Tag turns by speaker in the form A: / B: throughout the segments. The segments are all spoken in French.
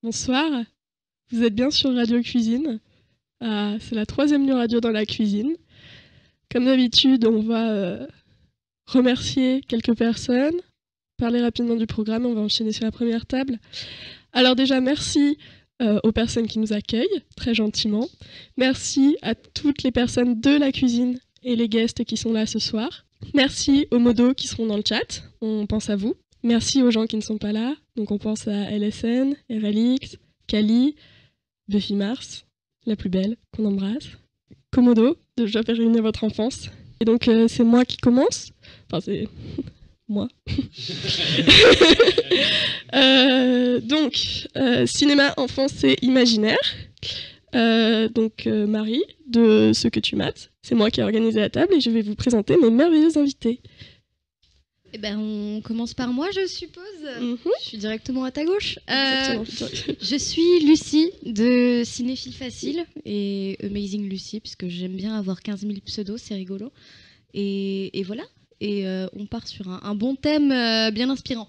A: Bonsoir, vous êtes bien sur Radio Cuisine. C'est la 3e radio dans la cuisine. Comme d'habitude, on va remercier quelques personnes, parler rapidement du programme, on va enchaîner sur la première table. Alors déjà, merci aux personnes qui nous accueillent, très gentiment. Merci à toutes les personnes de la cuisine et les guests qui sont là ce soir. Merci aux modos qui seront dans le chat, on pense à vous. Merci aux gens qui ne sont pas là, donc on pense à LSN, RLX, Kali, Buffy Mars, la plus belle, qu'on embrasse, Komodo, de Je vais réunir votre enfance. Et donc c'est moi qui commence, enfin c'est moi. Cinéma, enfance et imaginaire. Marie, de Ce que tu mates, c'est moi qui ai organisé la table et je vais vous présenter mes merveilleux invités.
B: Eh ben, on commence par moi, je suppose. Je suis directement à ta gauche. Je suis Lucie, de Cinéphile Facile, et Amazing Lucie, puisque j'aime bien avoir 15 000 pseudos, c'est rigolo. Et voilà. Et on part sur un bon thème bien inspirant.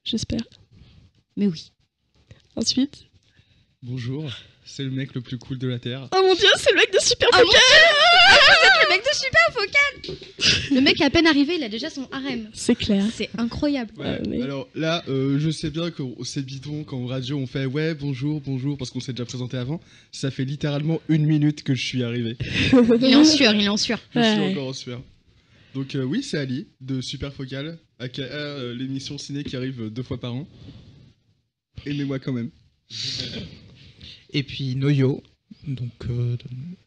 A: J'espère.
B: Mais oui.
A: Ensuite.
C: Bonjour, c'est le mec le plus cool de la Terre.
A: Oh mon dieu, c'est le mec de Super Focal.
B: Le mec de Super Focal. Le mec est à peine arrivé, il a déjà son harem.
A: C'est clair.
B: C'est incroyable.
C: Ouais, alors là, je sais bien que c'est bidon quand en radio on fait ouais bonjour, parce qu'on s'est déjà présenté avant. Ça fait littéralement 1 minute que je suis arrivé.
B: Il est en sueur.
C: Je suis encore en sueur. Donc oui, c'est Ali de Super Focal, aka l'émission ciné qui arrive 2 fois par an. Aimez-moi quand même.
D: Et puis Noyo, donc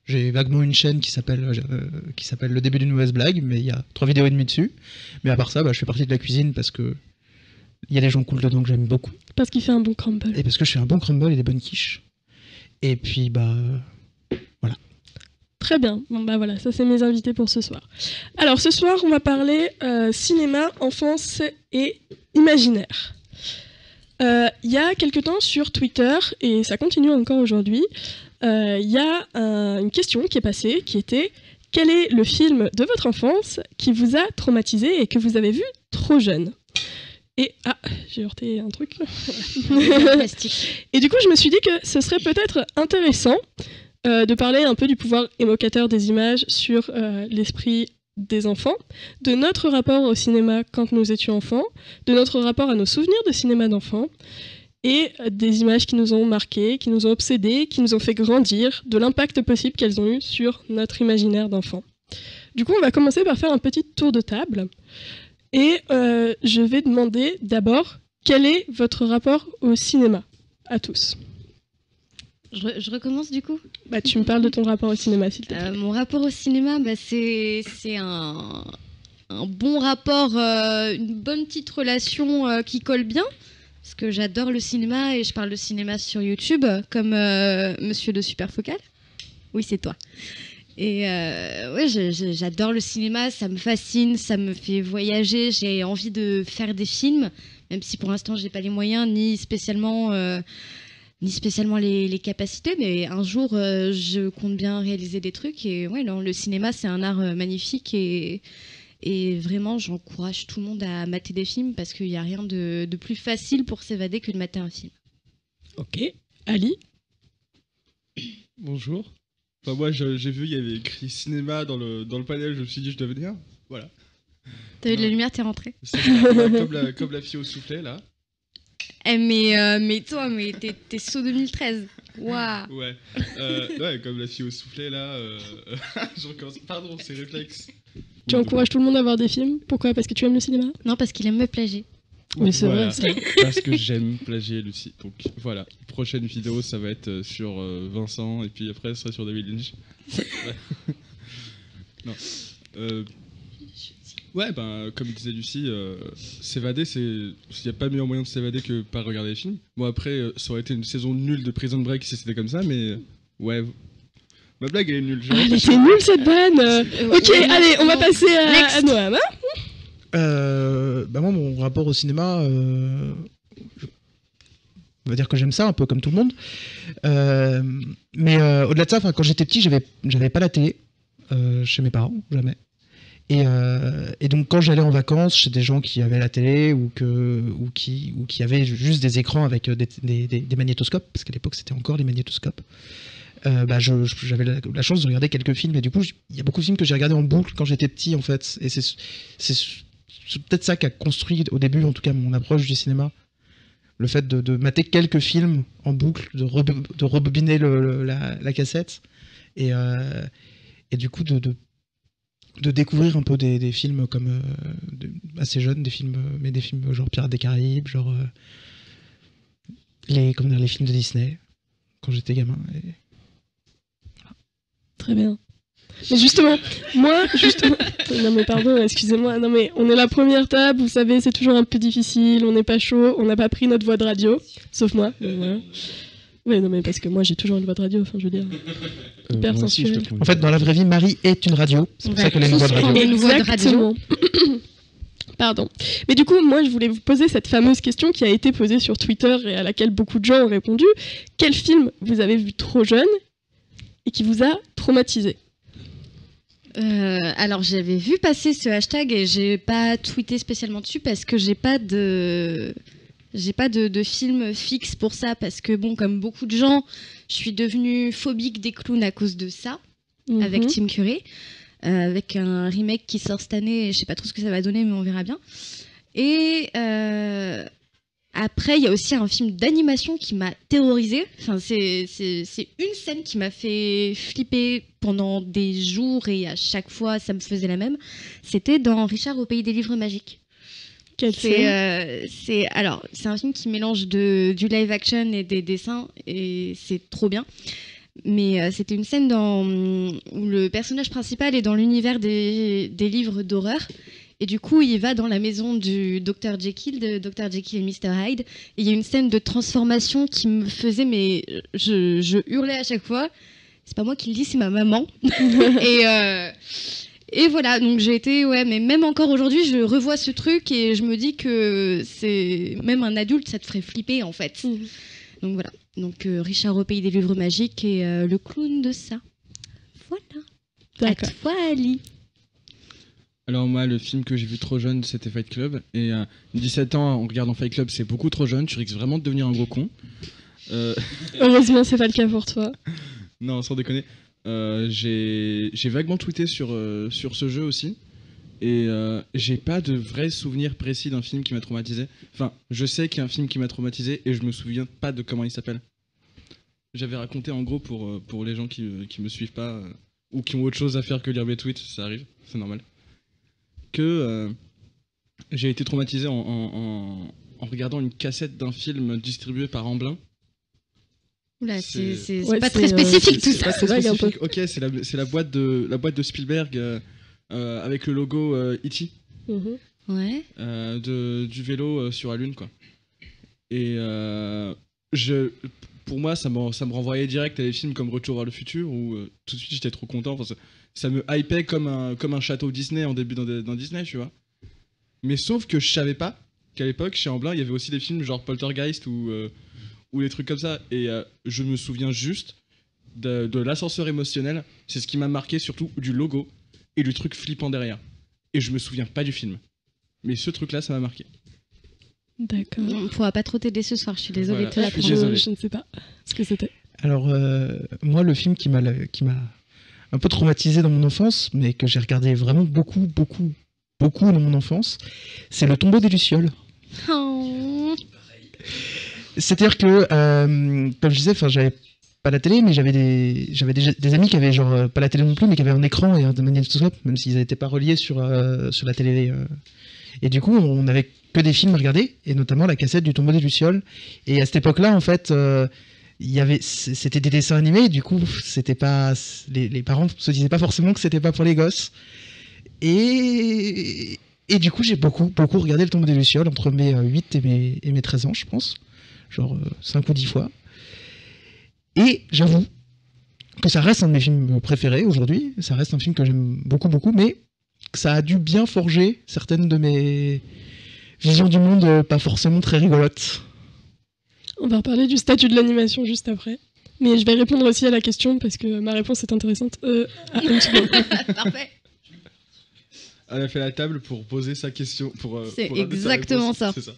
D: j'ai vaguement une chaîne qui s'appelle Le début d'une mauvaise blague, mais il y a 3 vidéos et demie dessus. Mais à part ça, je fais partie de la cuisine parce que il y a des gens cool dedans que j'aime beaucoup.
A: Parce qu'il fait un bon crumble.
D: Et parce que je fais un bon crumble et des bonnes quiches. Et puis voilà.
A: Très bien. Bon voilà, ça c'est mes invités pour ce soir. Alors ce soir, on va parler cinéma, enfance et imaginaire. Il y a quelque temps sur Twitter, et ça continue encore aujourd'hui, il y a une question qui est passée, qui était « Quel est le film de votre enfance qui vous a traumatisé et que vous avez vu trop jeune ?» Et j'ai heurté un truc. Et du coup, je me suis dit que ce serait peut-être intéressant de parler un peu du pouvoir évocateur des images sur l'esprit des enfants, de notre rapport au cinéma quand nous étions enfants, de notre rapport à nos souvenirs de cinéma d'enfants, et des images qui nous ont marqués, qui nous ont obsédés, qui nous ont fait grandir, de l'impact possible qu'elles ont eu sur notre imaginaire d'enfant. Du coup, on va commencer par faire un petit tour de table, et je vais demander d'abord quel est votre rapport au cinéma, à tous.
B: Je recommence du coup.
A: Tu me parles de ton rapport au cinéma, s'il te plaît.
B: Mon rapport au cinéma, c'est un bon rapport, une bonne petite relation qui colle bien. Parce que j'adore le cinéma et je parle de cinéma sur YouTube, comme Monsieur de Super Focal. Oui, c'est toi. Et j'adore le cinéma, ça me fascine, ça me fait voyager. J'ai envie de faire des films, même si pour l'instant, j'ai pas les moyens, ni spécialement les capacités, mais un jour, je compte bien réaliser des trucs. Et le cinéma, c'est un art magnifique et vraiment, j'encourage tout le monde à mater des films parce qu'il n'y a rien de plus facile pour s'évader que de mater un film.
A: Ok. Ali ?
C: Bonjour. Enfin, moi, j'ai vu, il y avait écrit cinéma dans le panel, je me suis dit, je dois venir. Voilà.
B: T'as eu de la lumière, t'es rentré.
C: C'est comme la fille au soufflet, là.
B: Mais toi, t'es saut 2013. Waouh.
C: Ouais. Comme la fille au soufflet, là. Je recommence. Pardon, c'est réflexe.
A: Tu encourages tout le monde à voir des films ? Pourquoi ? Parce que tu aimes le cinéma ?
B: Non, parce qu'il aime me plagier.
A: Oui, c'est vrai.
C: Parce que j'aime plagier Lucie. Donc voilà, prochaine vidéo, ça va être sur Vincent, et puis après, ça sera sur David Lynch. Non. Comme disait Lucie, s'évader, il n'y a pas meilleur moyen de s'évader que par regarder les films. Bon, après, ça aurait été une saison nulle de Prison Break si c'était comme ça, mais ouais. Ma blague, elle est nulle.
A: Elle était nulle, cette vanne. Ok, allez, on va passer à Noam.
D: Moi, mon rapport au cinéma, on va dire que j'aime ça, un peu comme tout le monde. Mais au-delà de ça, quand j'étais petit, j'avais pas la télé chez mes parents, jamais. Et donc quand j'allais en vacances chez des gens qui avaient la télé ou qui avaient juste des écrans avec des magnétoscopes, parce qu'à l'époque c'était encore les magnétoscopes, j'avais la chance de regarder quelques films, et du coup il y a beaucoup de films que j'ai regardés en boucle quand j'étais petit en fait, et c'est peut-être ça qui a construit au début en tout cas mon approche du cinéma, le fait de mater quelques films en boucle, de rebobiner la cassette, et du coup de découvrir un peu des films comme assez jeunes, des films genre Pirates des Caraïbes, genre les films de Disney quand j'étais gamin. Et...
A: Très bien. Mais justement, non mais pardon, excusez-moi, non mais on est la première table, vous savez, c'est toujours un peu difficile, on n'est pas chaud, on n'a pas pris notre voix de radio, sauf moi. Voilà. Oui, non mais parce que moi j'ai toujours une voix de radio, enfin je veux dire, hyper sensuelle.
D: En fait, dans la vraie vie, Marie est une radio, c'est pour ça qu'elle a une voix de radio.
A: Exactement. Pardon. Mais du coup, moi je voulais vous poser cette fameuse question qui a été posée sur Twitter et à laquelle beaucoup de gens ont répondu. Quel film vous avez vu trop jeune et qui vous a traumatisé ?
B: Alors j'avais vu passer ce hashtag et j'ai pas tweeté spécialement dessus parce que j'ai pas de film fixe pour ça, parce que bon, comme beaucoup de gens, je suis devenue phobique des clowns à cause de ça, avec Tim Curry, avec un remake qui sort cette année, et je sais pas trop ce que ça va donner, mais on verra bien. Et après, il y a aussi un film d'animation qui m'a terrorisée. Enfin, c'est une scène qui m'a fait flipper pendant des jours, et à chaque fois, ça me faisait la même. C'était dans Richard au pays des livres magiques. C'est un film qui mélange du live action et des dessins, et c'est trop bien. Mais c'était une scène où le personnage principal est dans l'univers des livres d'horreur. Et du coup, il va dans la maison du Dr. Jekyll, de Dr. Jekyll et Mr. Hyde. Et il y a une scène de transformation qui me faisait, mais je hurlais à chaque fois. C'est pas moi qui le dis, c'est ma maman. Et voilà, donc j'ai été, mais même encore aujourd'hui, je revois ce truc et je me dis que c'est même un adulte, ça te ferait flipper en fait. Donc voilà, donc Richard au pays des livres magiques et le clown de ça. Voilà.
A: D'accord.
B: À toi, Ali.
C: Alors moi, le film que j'ai vu trop jeune, c'était Fight Club. Et 17 ans en regardant Fight Club, c'est beaucoup trop jeune. Tu risques vraiment de devenir un gros con.
A: Heureusement, c'est pas le cas pour toi.
C: Non, sans déconner. J'ai vaguement tweeté sur ce jeu aussi. Et j'ai pas de vrai souvenir précis d'un film qui m'a traumatisé. Enfin, je sais qu'il y a un film qui m'a traumatisé et je me souviens pas de comment il s'appelle. J'avais raconté en gros pour les gens qui me suivent pas ou qui ont autre chose à faire que lire mes tweets, ça arrive, c'est normal. Que j'ai été traumatisé en regardant une cassette d'un film distribué par Amblin.
B: Oula, c'est pas très spécifique tout ça.
C: C'est spécifique. Ok, c'est la boîte de Spielberg avec le logo E.T.
B: Ouais.
C: Du vélo sur la Lune, quoi. Et pour moi, ça me renvoyait direct à des films comme Retour vers le futur où tout de suite j'étais trop content. Enfin, ça me hypait comme un château Disney en début dans Disney, tu vois. Mais sauf que je savais pas qu'à l'époque, chez Amblin, il y avait aussi des films genre Poltergeist ou des trucs comme ça. Et je me souviens juste de l'ascenseur émotionnel. C'est ce qui m'a marqué, surtout du logo et du truc flippant derrière. Et je me souviens pas du film. Mais ce truc-là, ça m'a marqué.
A: D'accord.
B: On pourra pas trop t'aider ce soir, je suis désolée.
C: Voilà, je suis désolé.
A: Je ne sais pas ce que c'était.
D: Alors, moi, le film qui m'a un peu traumatisé dans mon enfance, mais que j'ai regardé vraiment beaucoup dans mon enfance, c'est Le Tombeau des Lucioles.
B: Oh.
D: C'est-à-dire que, comme je disais, j'avais pas la télé, mais j'avais des amis qui avaient genre pas la télé non plus, mais qui avaient un écran et un magnétoscope, même s'ils n'étaient pas reliés sur la télé. Et du coup, on avait que des films à regarder, et notamment la cassette du Tombeau des Lucioles. Et à cette époque-là, en fait, c'était des dessins animés, et du coup, c'était pas les parents se disaient pas forcément que c'était pas pour les gosses. Et du coup, j'ai beaucoup regardé le Tombeau des Lucioles entre mes 8 et mes 13 ans, je pense. Genre 5 ou 10 fois. Et j'avoue que ça reste un de mes films préférés aujourd'hui. Ça reste un film que j'aime beaucoup, mais que ça a dû bien forger certaines de mes visions du monde pas forcément très rigolotes.
A: On va reparler du statut de l'animation juste après. Mais je vais répondre aussi à la question parce que ma réponse est intéressante. Une seconde.
B: Parfait.
C: Elle a fait la table pour poser sa question.
B: C'est
C: pour ramener sa
B: exactement
C: réponse.
B: ça.
C: C'est ça.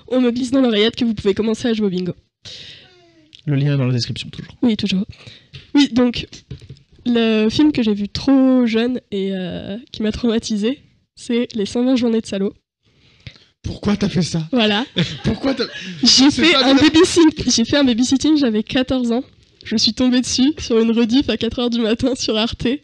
A: On me glisse dans l'oreillette que vous pouvez commencer à jouer au bingo.
D: Le lien est dans la description, toujours.
A: Oui, toujours. Oui, donc, le film que j'ai vu trop jeune et qui m'a traumatisé, c'est Les 120 journées de salaud.
C: Pourquoi t'as fait ça?
A: Voilà.
C: Pourquoi t'as...
A: J'ai
C: C'est
A: fait,
C: pas
A: un
C: bien.
A: j'ai fait un babysitting, j'avais 14 ans. Je suis tombée dessus sur une rediff à 4h du matin sur Arte. Et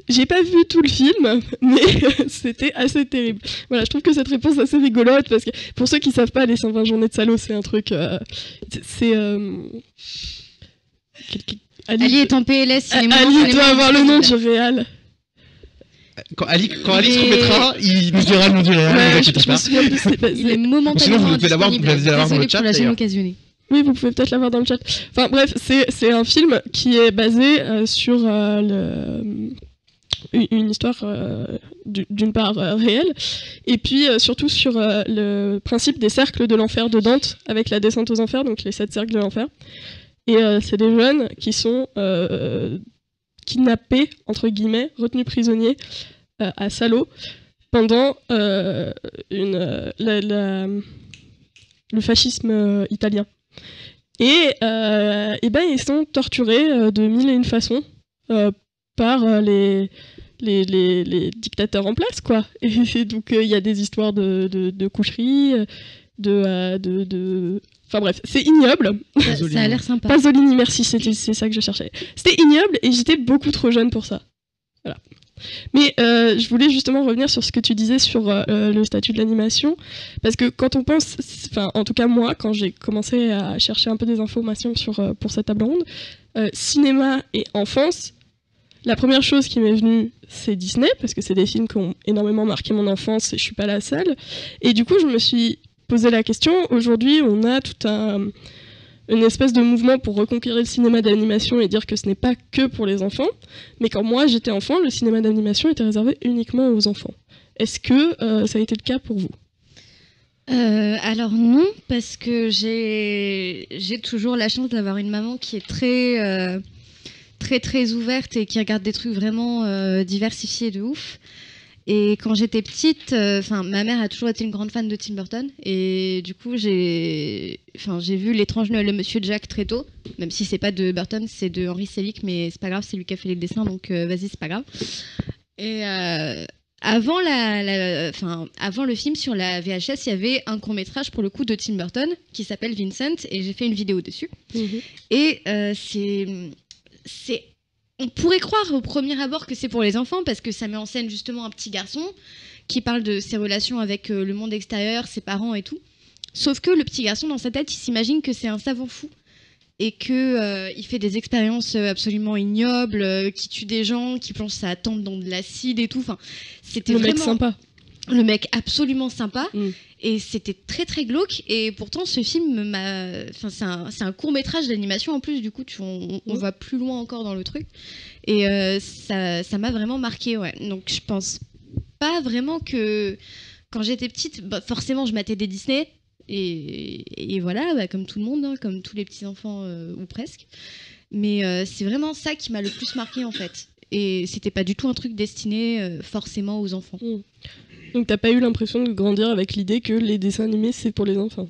A: j'ai pas vu tout le film, mais c'était assez terrible. Voilà, je trouve que cette réponse est assez rigolote parce que pour ceux qui savent pas, les 120 journées de salaud, c'est un truc. C'est.
B: Ali est en PLS. il est
A: Ali
B: moment-
A: doit avoir le nom du réal.
D: Quand Ali se remettra, il nous dira le nom du réel, ne vous
A: Ouais,
D: inquiétez
A: je me
D: pas.
A: souviens plus, c'est pas-
B: Il est
A: c'est-
B: momentanément
D: Sinon, vous pouvez l'avoir-
B: indisponible.
D: vous pouvez l'avoir dans le
B: Désolée
D: chat,
B: pour la gêne
D: d'ailleurs.
B: occasionnée.
A: Oui, vous pouvez peut-être l'avoir dans le chat. Enfin bref, c'est un film qui est basé sur une histoire d'une part réelle, et puis surtout sur le principe des cercles de l'enfer de Dante, avec la descente aux enfers, donc les 7 cercles de l'enfer. Et c'est des jeunes qui sont kidnappés, entre guillemets, retenus prisonniers à Salo pendant le fascisme italien. Et ben, ils sont torturés de mille et une façons par les dictateurs en place, quoi. Et donc il y a des histoires de coucherie, Enfin bref, c'est ignoble.
B: Ça a l'air sympa.
A: Pasolini, merci, c'est ça que je cherchais. C'était ignoble et j'étais beaucoup trop jeune pour ça. Voilà. Mais je voulais justement revenir sur ce que tu disais sur le statut de l'animation, parce que quand on pense, enfin en tout cas moi, quand j'ai commencé à chercher un peu des informations pour cette table ronde, cinéma et enfance, la première chose qui m'est venue, c'est Disney, parce que c'est des films qui ont énormément marqué mon enfance et je suis pas la seule. Et du coup, je me suis posé la question. Aujourd'hui, on a tout une espèce de mouvement pour reconquérir le cinéma d'animation et dire que ce n'est pas que pour les enfants. Mais quand moi j'étais enfant, le cinéma d'animation était réservé uniquement aux enfants. Est-ce que ça a été le cas pour vous ?
B: Alors non, parce que j'ai toujours la chance d'avoir une maman qui est très ouverte et qui regarde des trucs vraiment diversifiés de ouf. Et quand j'étais petite, ma mère a toujours été une grande fan de Tim Burton et du coup j'ai vu L'étrange Noël de Monsieur Jack très tôt, même si c'est pas de Burton, c'est de Henry Selick, mais c'est pas grave, c'est lui qui a fait les dessins, donc vas-y, c'est pas grave. Et avant avant le film sur la VHS, il y avait un court-métrage pour le coup de Tim Burton qui s'appelle Vincent et j'ai fait une vidéo dessus. Et on pourrait croire au premier abord que c'est pour les enfants parce que ça met en scène justement un petit garçon qui parle de ses relations avec le monde extérieur, ses parents et tout. Sauf que le petit garçon, dans sa tête, il s'imagine que c'est un savant fou et qu'il fait des expériences absolument ignobles, qui tue des gens, qui plonge sa tante dans de l'acide et tout. Enfin, c'était
A: Le mec
B: vraiment
A: sympa.
B: le mec absolument sympa.
A: Mm.
B: Et c'était très glauque. Et pourtant, ce film c'est un court métrage d'animation en plus. Du coup, on va plus loin encore dans le truc. Et ça m'a vraiment marqué. Ouais. Donc, je pense pas vraiment que quand j'étais petite, forcément, je matais des Disney. Et voilà, comme tout le monde, hein, comme tous les petits enfants ou presque. Mais c'est vraiment ça qui m'a le plus marqué en fait. Et c'était pas du tout un truc destiné forcément aux enfants.
A: Donc t'as pas eu l'impression de grandir avec l'idée que les dessins animés c'est pour les enfants ?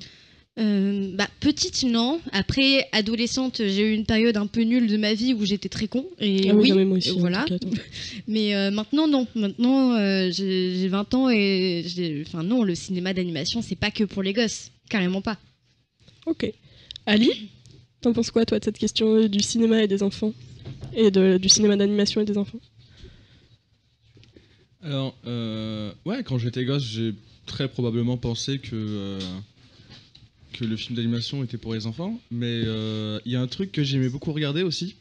B: Petite, non. Après, adolescente, j'ai eu une période un peu nulle de ma vie où j'étais très con. Et
A: Ah oui,
B: oui,
A: non, mais moi aussi, en
B: voilà.
A: tout cas, attends.
B: Mais maintenant, non. Maintenant, j'ai 20 ans et non, le cinéma d'animation, c'est pas que pour les gosses. Carrément pas.
A: Ok. Ali, t'en penses quoi toi de cette question du cinéma et des enfants ? Et du cinéma d'animation et des enfants ?
C: Alors, ouais, quand j'étais gosse, j'ai très probablement pensé que le film d'animation était pour les enfants. Mais il y a un truc que j'aimais beaucoup regarder aussi,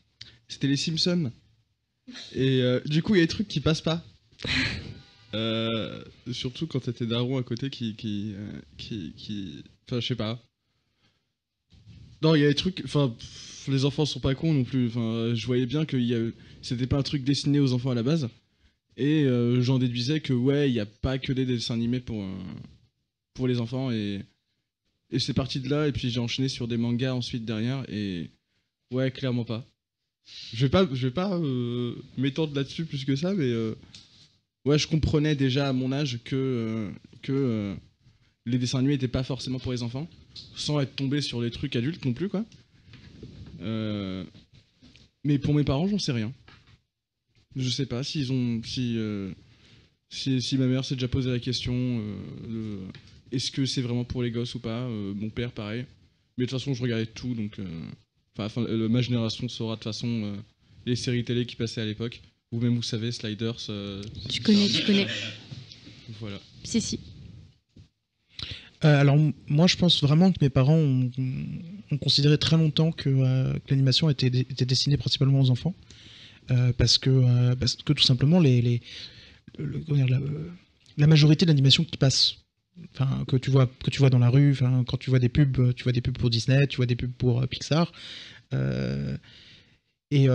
C: c'était les Simpsons. Et du coup, il y a des trucs qui passent pas. Surtout quand t'as tes darons à côté qui... Enfin, je sais pas. Non, il y a des trucs... Enfin, les enfants sont pas cons non plus. Enfin, je voyais bien que c'était pas un truc destiné aux enfants à la base. Et j'en déduisais que ouais, il n'y a pas que des dessins animés pour les enfants et c'est parti de là et puis j'ai enchaîné sur des mangas ensuite derrière et ouais, clairement pas. Je vais pas m'étendre là-dessus plus que ça, mais ouais, je comprenais déjà à mon âge que les dessins animés n'étaient pas forcément pour les enfants, sans être tombé sur les trucs adultes non plus, quoi. Mais pour mes parents, j'en sais rien. Je sais pas si ma mère s'est déjà posé la question est-ce que c'est vraiment pour les gosses ou pas. Mon père, pareil. Mais de toute façon, je regardais tout, donc ma génération saura de toute façon les séries télé qui passaient à l'époque. Vous-même, vous savez, Sliders.
B: Tu connais.
C: Voilà.
B: Si.
D: Alors moi je pense vraiment que mes parents ont considéré très longtemps que l'animation était destinée principalement aux enfants parce que tout simplement la majorité de l'animation qui passe, enfin que tu vois dans la rue, enfin quand tu vois des pubs pour Disney, tu vois des pubs pour Pixar et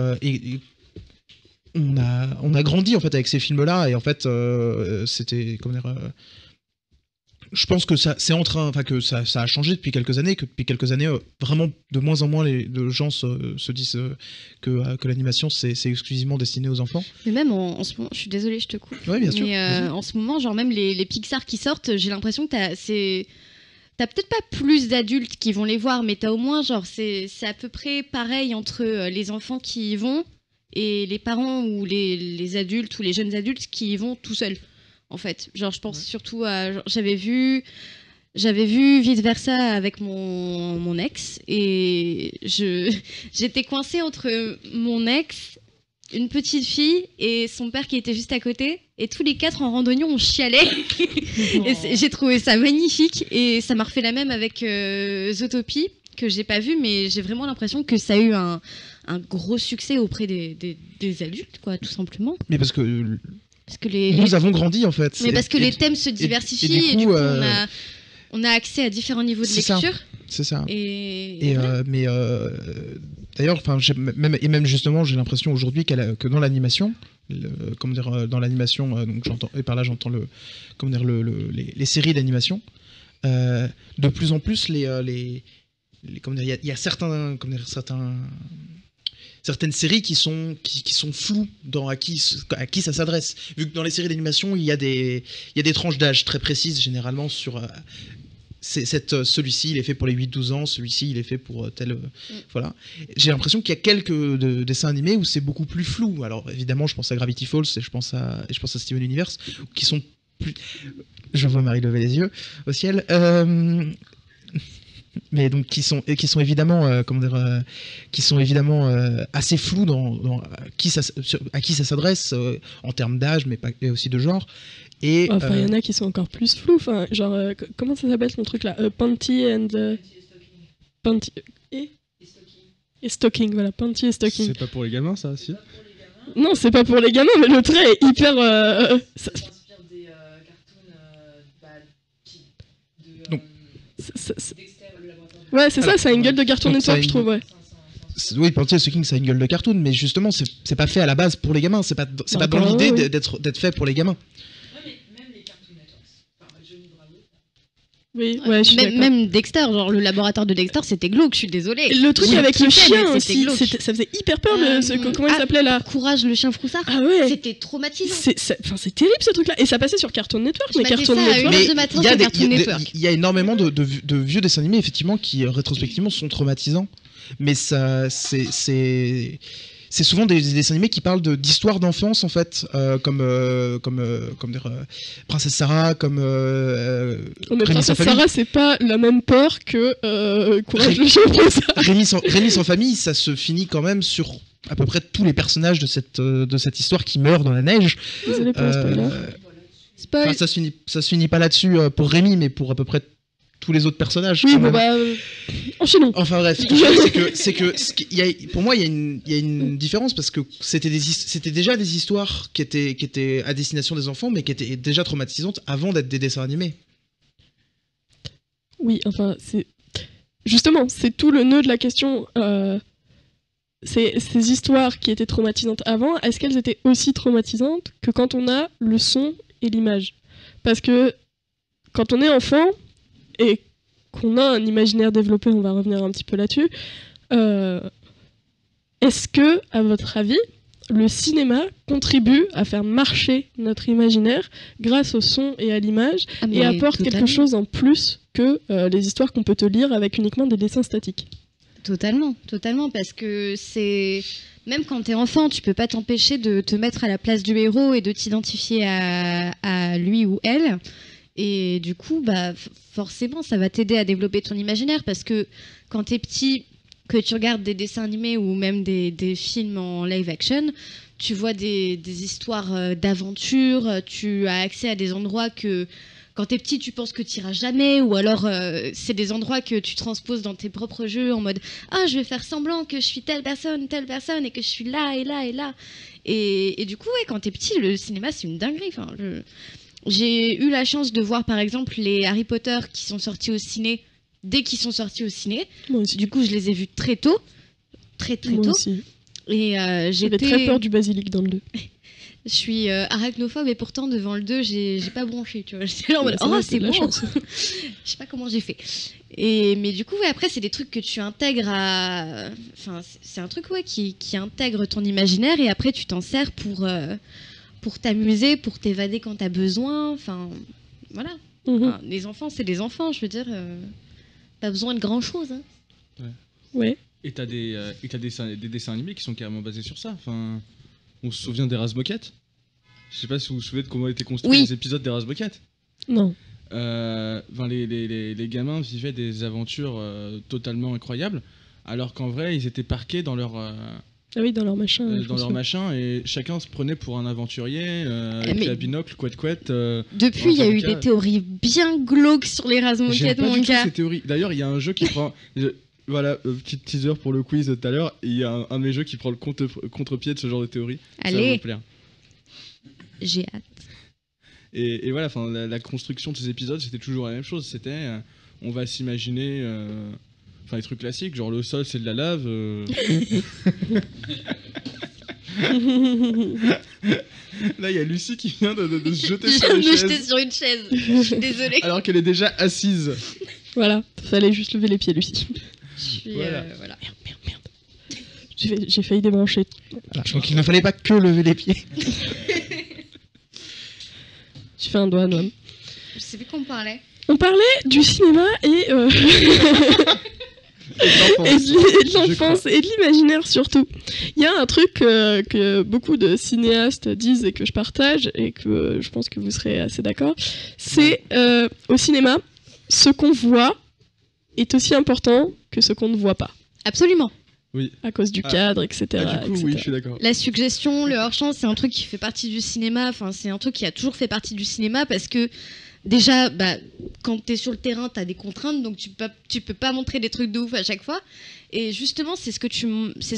D: on a grandi en fait avec ces films là et en fait c'était comment dire je pense que ça a changé depuis quelques années, vraiment de moins en moins de gens se disent que l'animation c'est exclusivement destiné aux enfants.
B: Mais même en ce moment, je suis désolée, je te coupe.
D: Oui, bien sûr.
B: Mais en ce moment, genre même les Pixar qui sortent, j'ai l'impression que t'as peut-être pas plus d'adultes qui vont les voir, mais t'as au moins genre c'est à peu près pareil entre les enfants qui y vont et les parents ou les adultes ou les jeunes adultes qui y vont tout seuls. En fait, genre je pense surtout à j'avais vu Vice Versa avec mon ex et j'étais coincée entre mon ex, une petite fille et son père qui était juste à côté et tous les quatre en randonnée on chialait et j'ai trouvé ça magnifique et ça m'a refait la même avec Zootopie que j'ai pas vu mais j'ai vraiment l'impression que ça a eu un gros succès auprès des adultes quoi tout simplement.
D: Mais parce que
B: nous
D: avons grandi en fait.
B: Mais parce que les thèmes se diversifient et du coup on a accès à différents niveaux de lecture.
D: C'est ça.
B: Mais
D: d'ailleurs, même justement, j'ai l'impression aujourd'hui que dans l'animation, donc j'entends et par là j'entends les séries d'animation, de plus en plus il y a certaines séries qui sont floues à qui ça s'adresse. Vu que dans les séries d'animation, il y a des tranches d'âge très précises, généralement, sur celui-ci, il est fait pour les 8-12 ans, celui-ci, il est fait pour tel... Voilà. J'ai l'impression qu'il y a quelques dessins animés où c'est beaucoup plus flou. Alors, évidemment, je pense à Gravity Falls et je pense à Steven Universe, qui sont plus... Je vois Marie lever les yeux au ciel. Mais donc qui sont évidemment assez flous dans à qui ça s'adresse en termes d'âge mais aussi de genre et
A: enfin il y en a qui sont encore plus flous, enfin genre comment ça s'appelle son truc là, Panty and Panty et Stocking, voilà, Panty et Stocking.
C: C'est pas pour les gamins ça, si?
A: Non, c'est pas pour les gamins, mais le trait est hyper ça
E: inspire des cartoons
A: donc ouais, c'est ça, ça a une gueule de Cartoon Network, je trouve, ouais.
D: Oui, Panty et Stocking, ça a une gueule de cartoon, mais justement, c'est pas fait à la base pour les gamins, c'est pas dans l'idée d'être fait pour les gamins.
E: Ouais, mais même les Cartoon Networks, Johnny Bravo.
A: Oui, ouais, je suis
B: même Dexter, genre le laboratoire de Dexter, c'était glauque, je suis désolée.
A: Le truc avec le chien aussi, ça faisait hyper peur, comment il s'appelait là?
B: Courage, le chien froussard.
A: Ah ouais.
B: C'était traumatisant.
A: C'est terrible ce truc-là. Et ça passait sur Cartoon Network, mais Cartoon Network.
D: Il y a énormément de vieux dessins animés, effectivement, qui rétrospectivement sont traumatisants. Mais ça, c'est souvent des dessins animés qui parlent d'histoires d'enfance en fait, comme Princesse Sarah, comme
A: mais Princesse Sarah, c'est pas la même peur que Courage le chien froussard.
D: Rémi sans famille, ça se finit quand même sur à peu près tous les personnages de cette histoire qui meurent dans la neige.
A: Désolé pour le spoiler.
D: Ça se finit pas là-dessus pour Rémi, mais pour à peu près tous les autres personnages.
A: Oui, bon bah enchaînons.
D: Enfin bref, pour moi il y a une différence parce que c'était déjà des histoires qui étaient à destination des enfants, mais qui étaient déjà traumatisantes avant d'être des dessins animés.
A: Oui, enfin c'est tout le nœud de la question. Ces histoires qui étaient traumatisantes avant, est-ce qu'elles étaient aussi traumatisantes que quand on a le son et l'image? Parce que quand on est enfant et qu'on a un imaginaire développé, on va revenir un petit peu là-dessus, est-ce que, à votre avis, le cinéma contribue à faire marcher notre imaginaire grâce au son et à l'image et apporte quelque chose en plus que les histoires qu'on peut te lire avec uniquement des dessins statiques?
B: Totalement, totalement, parce que c'est... Même quand t'es enfant, tu peux pas t'empêcher de te mettre à la place du héros et de t'identifier à lui ou elle. Et du coup, bah, forcément, ça va t'aider à développer ton imaginaire, parce que quand t'es petit, que tu regardes des dessins animés ou même des films en live action, tu vois des histoires d'aventure, tu as accès à des endroits que... Quand t'es petit, tu penses que tu iras jamais, ou alors c'est des endroits que tu transposes dans tes propres jeux en mode « Ah, je vais faire semblant que je suis telle personne, et que je suis là, et là, et là. » Et du coup, ouais, quand t'es petit, le cinéma, c'est une dinguerie. Enfin, j'ai eu la chance de voir, par exemple, les Harry Potter qui sont sortis au ciné, dès qu'ils sont sortis au ciné.
A: Moi aussi.
B: Du coup, je les ai vus très tôt. Très
A: Moi
B: tôt.
A: aussi.
B: Et
A: J'avais très peur du basilic dans le 2.
B: Je suis arachnophobe et pourtant devant le 2 j'ai pas bronché, tu vois. J'étais là en mode oh c'est
A: de la
B: bon.
A: chance.
B: Je sais pas comment j'ai fait. Mais du coup ouais, après c'est des trucs que tu intègres à... Enfin c'est un truc ouais, qui intègre ton imaginaire et après tu t'en sers pour t'amuser, pour t'évader quand t'as besoin. Enfin voilà. Enfin, les enfants c'est des enfants, je veux dire. Pas besoin de grand chose. Hein.
A: Ouais.
C: Et t'as des dessins animés qui sont carrément basés sur ça. Enfin, on se souvient d'Erasmus Moquette. Je sais pas si vous vous souvenez de comment étaient construits les épisodes d'Erasmus Moquette.
A: Non.
C: Les gamins vivaient des aventures totalement incroyables, alors qu'en vrai, ils étaient parqués dans leur
A: Ah oui, dans leur machin.
C: machin, et chacun se prenait pour un aventurier avec la binocle, couette.
B: Depuis, il y a eu des théories bien glauques sur les Erasmus Moquette, mon gars.
C: Ces théories. D'ailleurs, il y a un jeu qui prend. Voilà, petit teaser pour le quiz de tout à l'heure. Il y a un de mes jeux qui prend le contre-pied de ce genre de théorie.
B: Allez.
C: Ça va vous plaire.
B: J'ai hâte.
C: Et voilà, la construction de ces épisodes, c'était toujours la même chose. C'était, on va s'imaginer, les trucs classiques, genre le sol c'est de la lave. Là, il y a Lucie qui vient de se jeter
B: Je
C: sur
B: viens de
C: une
B: me
C: chaise.
B: jeter sur une chaise. Je suis désolée.
C: Alors qu'elle est déjà assise.
A: Voilà, fallait juste lever les pieds, Lucie.
B: Voilà.
A: J'ai failli débrancher.
D: Voilà, donc il ne fallait pas que lever les pieds.
A: J'ai fait un doigt, Noam.
B: Je sais plus qu'on parlait.
A: On parlait du cinéma et de l'enfance et de l'imaginaire surtout. Il y a un truc que beaucoup de cinéastes disent et que je partage et que je pense que vous serez assez d'accord. C'est au cinéma, ce qu'on voit est aussi important que ce qu'on ne voit pas.
B: Absolument.
C: Oui.
A: À cause du cadre, etc.
C: Du coup,
A: etc.
C: oui, je suis d'accord.
B: La suggestion, le hors-champ, c'est un truc qui fait partie du cinéma. Enfin, c'est un truc qui a toujours fait partie du cinéma parce que déjà, quand t'es sur le terrain, t'as des contraintes, donc tu peux pas montrer des trucs de ouf à chaque fois. Et justement, c'est ce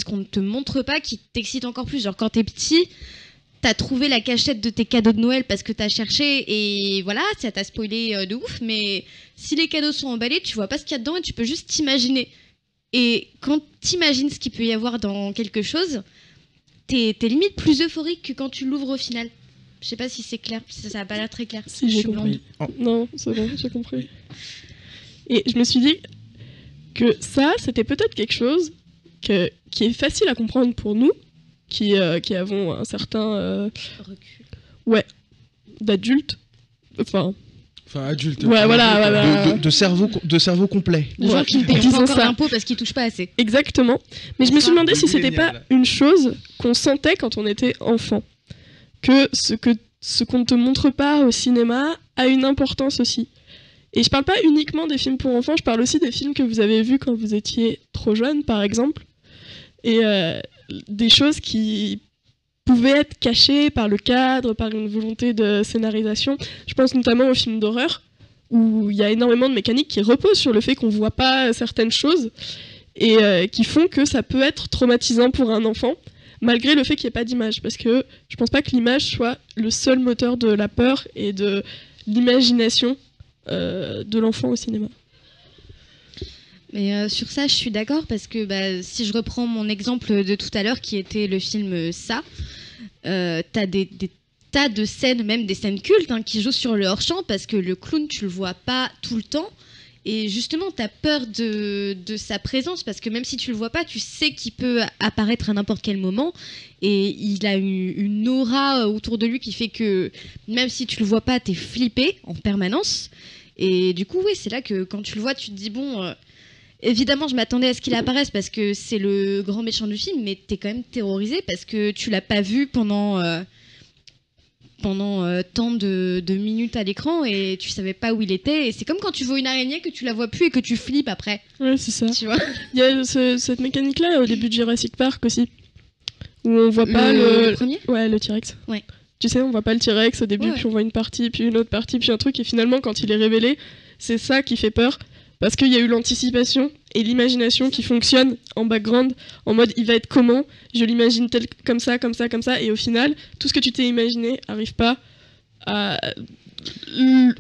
B: qu'on ne te montre pas qui t'excite encore plus. Genre quand t'es petit, t'as trouvé la cachette de tes cadeaux de Noël parce que t'as cherché et voilà, ça t'a spoilé de ouf. Mais si les cadeaux sont emballés, tu vois pas ce qu'il y a dedans et tu peux juste t'imaginer. Et quand t'imagines ce qu'il peut y avoir dans quelque chose, t'es limite plus euphorique que quand tu l'ouvres au final. Je sais pas si c'est clair, ça a pas l'air très clair.
A: Si, j'ai compris. Non, c'est bon, j'ai compris. Et je me suis dit que ça, c'était peut-être quelque chose qui est facile à comprendre pour nous, qui avons un certain
B: recul.
A: Ouais, d'adultes. Enfin,
C: adulte.
A: Ouais, voilà.
D: De cerveau complet.
B: De gens qui ne payent
A: Disons
B: pas encore
A: ça.
B: d'impôts parce qu'ils touchent pas assez.
A: Exactement. Mais je me suis demandé si c'était pas
C: millénial.
A: une chose qu'on sentait quand on était enfant. Que ce qu'on ne te montre pas au cinéma a une importance aussi. Et je parle pas uniquement des films pour enfants, je parle aussi des films que vous avez vus quand vous étiez trop jeune, par exemple. Et des choses qui pouvaient être cachées par le cadre, par une volonté de scénarisation. Je pense notamment aux films d'horreur, où il y a énormément de mécaniques qui reposent sur le fait qu'on voit pas certaines choses, et qui font que ça peut être traumatisant pour un enfant, malgré le fait qu'il n'y ait pas d'image. Parce que je pense pas que l'image soit le seul moteur de la peur et de l'imagination de l'enfant au cinéma.
B: Mais sur ça, je suis d'accord parce que si je reprends mon exemple de tout à l'heure qui était le film Ça, t'as des tas de scènes, même des scènes cultes qui jouent sur le hors-champ parce que le clown, tu le vois pas tout le temps. Et justement, t'as peur de sa présence parce que même si tu le vois pas, tu sais qu'il peut apparaître à n'importe quel moment. Et il a une aura autour de lui qui fait que même si tu le vois pas, t'es flippé en permanence. Et du coup, oui, c'est là que quand tu le vois, tu te dis bon. Évidemment, je m'attendais à ce qu'il apparaisse parce que c'est le grand méchant du film, mais t'es quand même terrorisé parce que tu l'as pas vu pendant tant de minutes à l'écran et tu savais pas où il était. Et c'est comme quand tu vois une araignée que tu la vois plus et que tu flippes après.
A: Ouais, c'est ça.
B: Tu vois.
A: Il y a cette mécanique-là au début de Jurassic Park aussi, où on voit pas
B: le premier.
A: Ouais, le T-Rex.
B: Ouais.
A: Tu sais, on voit pas le T-Rex au début,
B: Ouais.
A: puis on voit une partie, puis une autre partie, puis un truc, et finalement, quand il est révélé, c'est ça qui fait peur, parce qu'il y a eu l'anticipation et l'imagination qui fonctionnent en background, en mode il va être comment, je l'imagine tel comme ça, comme ça, comme ça, et au final, tout ce que tu t'es imaginé arrive pas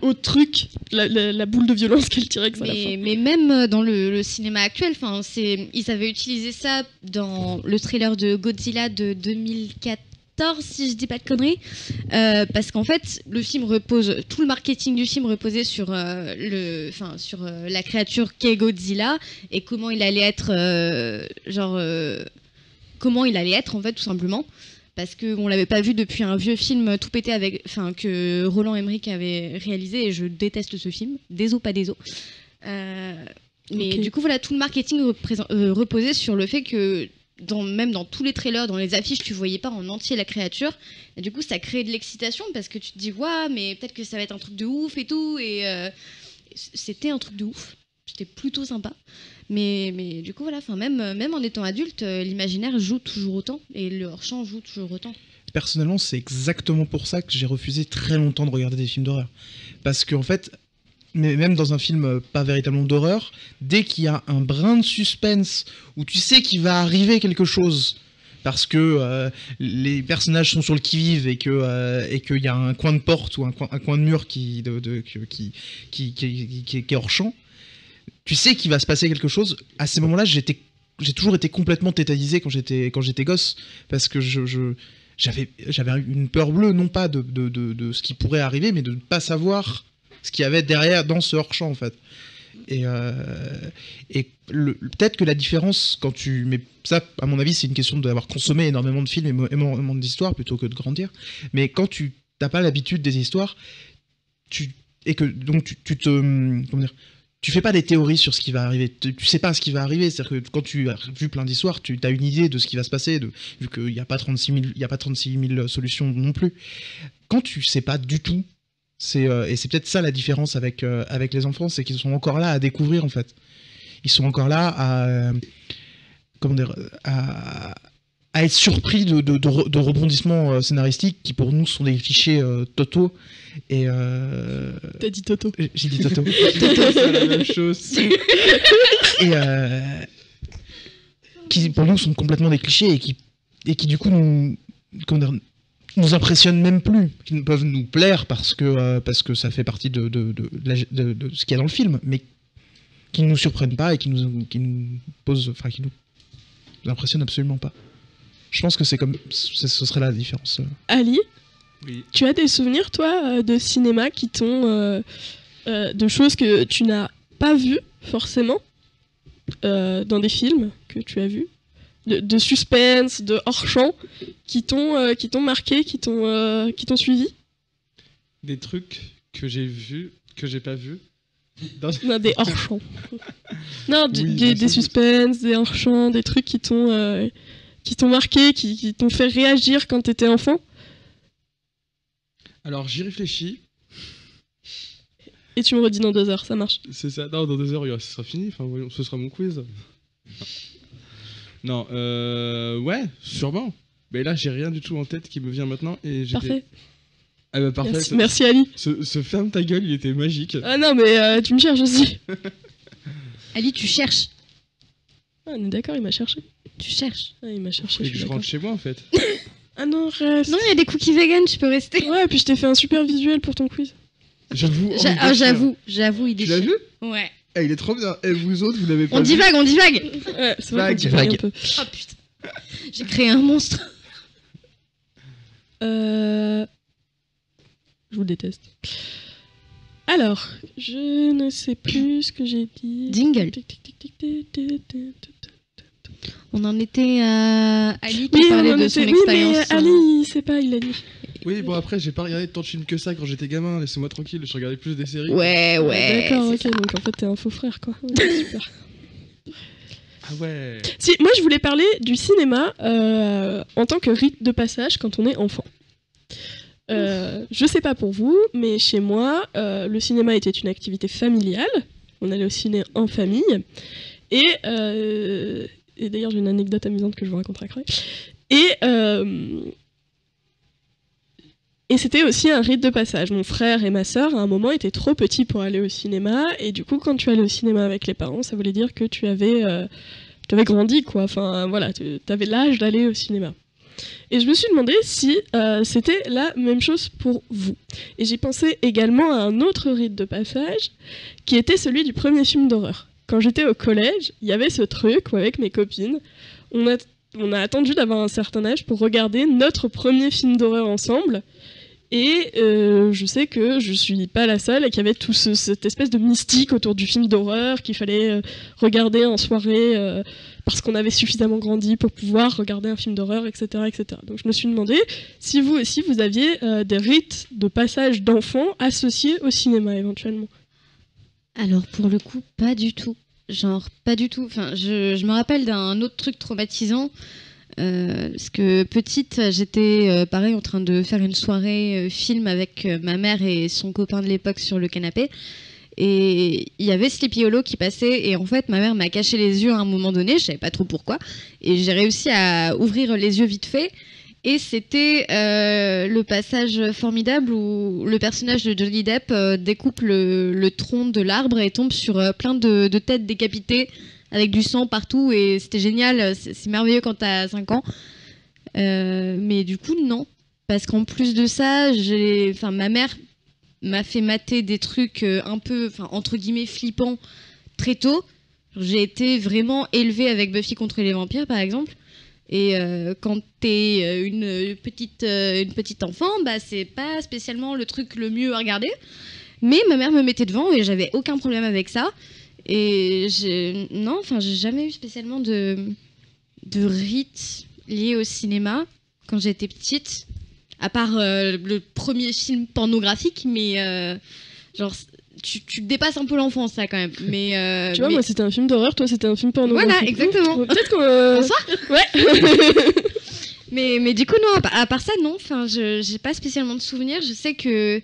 A: au truc, la boule de violence qu'est le T-Rex à la fin.
B: Mais même dans le cinéma actuel, ils avaient utilisé ça dans le trailer de Godzilla de 2014, si je dis pas de conneries, parce qu'en fait, tout le marketing du film reposait sur la créature qu'est Godzilla et comment il allait être, comment il allait être en fait, tout simplement. Parce qu'on l'avait pas vu depuis un vieux film tout pété que Roland Emmerich avait réalisé et je déteste ce film. Désolé, pas désolé. Mais
A: Ok.
B: du coup, voilà, tout le marketing reposait sur le fait que même dans tous les trailers, dans les affiches, tu voyais pas en entier la créature. Et du coup, ça créait de l'excitation parce que tu te dis, ouais, mais peut-être que ça va être un truc de ouf et tout. Et c'était un truc de ouf. C'était plutôt sympa. Mais du coup, voilà, même en étant adulte, l'imaginaire joue toujours autant et le hors-champ joue toujours autant.
D: Personnellement, c'est exactement pour ça que j'ai refusé très longtemps de regarder des films d'horreur. Parce qu'en fait, mais même dans un film pas véritablement d'horreur, dès qu'il y a un brin de suspense où tu sais qu'il va arriver quelque chose, parce que les personnages sont sur le qui-vive et qu'il y a un coin de porte ou un coin de mur qui est hors champ, tu sais qu'il va se passer quelque chose. À ces moments-là, j'ai toujours été complètement tétanisé quand j'étais gosse, parce que j'avais une peur bleue, non pas de ce qui pourrait arriver, mais de ne pas savoir ce qu'il y avait derrière dans ce hors-champ en fait. Et peut-être que la différence mais ça à mon avis c'est une question d'avoir consommé énormément de films et énormément d'histoires plutôt que de grandir, mais quand tu n'as pas l'habitude des histoires donc tu te comment dire, tu fais pas des théories sur ce qui va arriver, tu sais pas ce qui va arriver, c'est-à-dire que quand tu as vu plein d'histoires, tu as une idée de ce qui va se passer, vu qu'il n'y a pas 36 000 solutions non plus. Quand tu sais pas du tout, et c'est peut-être ça la différence avec les enfants, c'est qu'ils sont encore là à découvrir en fait. Ils sont encore là à être surpris de rebondissements scénaristiques qui pour nous sont des clichés totaux. Et
A: T'as dit Toto.
D: j'ai dit Toto.
C: C'est la même chose.
D: Et qui pour nous sont complètement des clichés et qui du coup nous impressionnent même plus, qui peuvent nous plaire parce que ça fait partie de ce qu'il y a dans le film, mais qui ne nous surprennent pas et qui nous impressionnent absolument pas. Je pense que ce serait la différence.
A: Ali,
C: Oui.
A: tu as des souvenirs, toi, de cinéma qui t'ont... de choses que tu n'as pas vues, forcément, dans des films que tu as vus, de suspense, de hors-champ, qui t'ont marqué, qui t'ont suivi?
C: Des trucs que j'ai vus, que j'ai pas vus.
A: Non, des hors-champs. Non,
C: Oui,
A: des
C: sans doute.
A: suspens, des hors-champs, des trucs qui t'ont marqué, qui t'ont fait réagir quand t'étais enfant.
C: Alors j'y réfléchis.
A: Et tu me redis dans 2 heures, ça marche.
C: C'est ça. Non, dans 2 heures, ce sera fini. Enfin, voyons, ce sera mon quiz. Non, ouais, sûrement. Mais là, j'ai rien du tout en tête qui me vient maintenant. Et
A: Parfait.
C: Ah bah parfait.
A: Merci Ali.
C: Ce ferme ta gueule, il était magique.
A: Ah non, mais tu me cherches aussi.
B: Ali, tu cherches.
A: Ah, on est d'accord, il m'a cherché.
B: Tu cherches.
A: Ah, il m'a cherché,
C: Et
A: je
C: que
A: suis
C: je
A: d'accord.
C: rentre chez moi en fait.
A: Ah non, reste.
B: Non, il y a des cookies vegan, tu peux rester.
A: Ouais, puis je t'ai fait un super visuel pour ton quiz.
C: J'avoue.
B: J'avoue, il
C: Tu
B: déchire.
C: l'as vu?
B: Ouais.
C: Eh, il est trop bien. Et vous autres, vous l'avez pas
B: On
C: vu?
B: divague.
A: Ouais, c'est vrai qu'on
C: Vague.
A: divague un peu.
B: Oh putain. J'ai créé un monstre.
A: Je vous déteste. Alors, je ne sais plus ce que j'ai dit.
B: Jingle. On en était à Ali qui
A: Oui,
B: parlait
A: on en
B: de
A: était-
B: son
A: oui,
B: expérience.
A: mais Ali, il sait pas, il a dit.
C: Oui, bon, après, j'ai pas regardé tant de films que ça quand j'étais gamin. Laissez-moi tranquille, je regardais plus des séries.
B: Ouais.
A: D'accord,
B: c'est
A: ok,
B: ça.
A: donc en fait, t'es un faux frère, quoi. Ok, super.
C: Ah ouais.
A: Si, moi, je voulais parler du cinéma en tant que rite de passage quand on est enfant. Je sais pas pour vous, mais chez moi, le cinéma était une activité familiale. On allait au ciné en famille. Et d'ailleurs, j'ai une anecdote amusante que je vous raconterai après. Et c'était aussi un rite de passage. Mon frère et ma sœur, à un moment, étaient trop petits pour aller au cinéma. Et du coup, quand tu allais au cinéma avec les parents, ça voulait dire que tu avais grandi, quoi. Enfin, voilà, tu avais l'âge d'aller au cinéma. Et je me suis demandé si c'était la même chose pour vous. Et j'ai pensé également à un autre rite de passage, qui était celui du premier film d'horreur. Quand j'étais au collège, il y avait ce truc où, avec mes copines, on a attendu d'avoir un certain âge pour regarder notre premier film d'horreur ensemble. Et je sais que je suis pas la seule et qu'il y avait tout cette espèce de mystique autour du film d'horreur qu'il fallait regarder en soirée parce qu'on avait suffisamment grandi pour pouvoir regarder un film d'horreur, etc., etc. Donc je me suis demandé si vous aussi vous aviez des rites de passage d'enfants associés au cinéma éventuellement.
B: Alors pour le coup, pas du tout. Genre pas du tout. Enfin, je me rappelle d'un autre truc traumatisant. Parce que petite, j'étais pareil en train de faire une soirée film avec ma mère et son copain de l'époque sur le canapé. Et il y avait Sleepy Hollow qui passait. Et en fait, ma mère m'a caché les yeux à un moment donné. Je savais pas trop pourquoi. Et j'ai réussi à ouvrir les yeux vite fait. Et c'était le passage formidable où le personnage de Johnny Depp découpe le tronc de l'arbre et tombe sur plein de têtes décapitées avec du sang partout. Et c'était génial, c'est merveilleux quand t'as 5 ans. Mais du coup, non. Parce qu'en plus de ça, ma mère m'a fait mater des trucs un peu, entre guillemets, flippants très tôt. J'ai été vraiment élevée avec Buffy contre les vampires, par exemple. Et quand t'es une petite enfant, bah c'est pas spécialement le truc le mieux à regarder. Mais ma mère me mettait devant et j'avais aucun problème avec ça. Et j'ai jamais eu spécialement de rite lié au cinéma quand j'étais petite. À part le premier film pornographique, mais genre... Tu dépasses un peu l'enfance là quand même, mais
A: Tu vois, moi c'était un film d'horreur, toi c'était un film pornographique.
B: Voilà, exactement.
A: Peut-être qu'on...
B: Bonsoir.
A: Ouais.
B: mais du coup non, à part ça non. Enfin, j'ai pas spécialement de souvenirs. Je sais que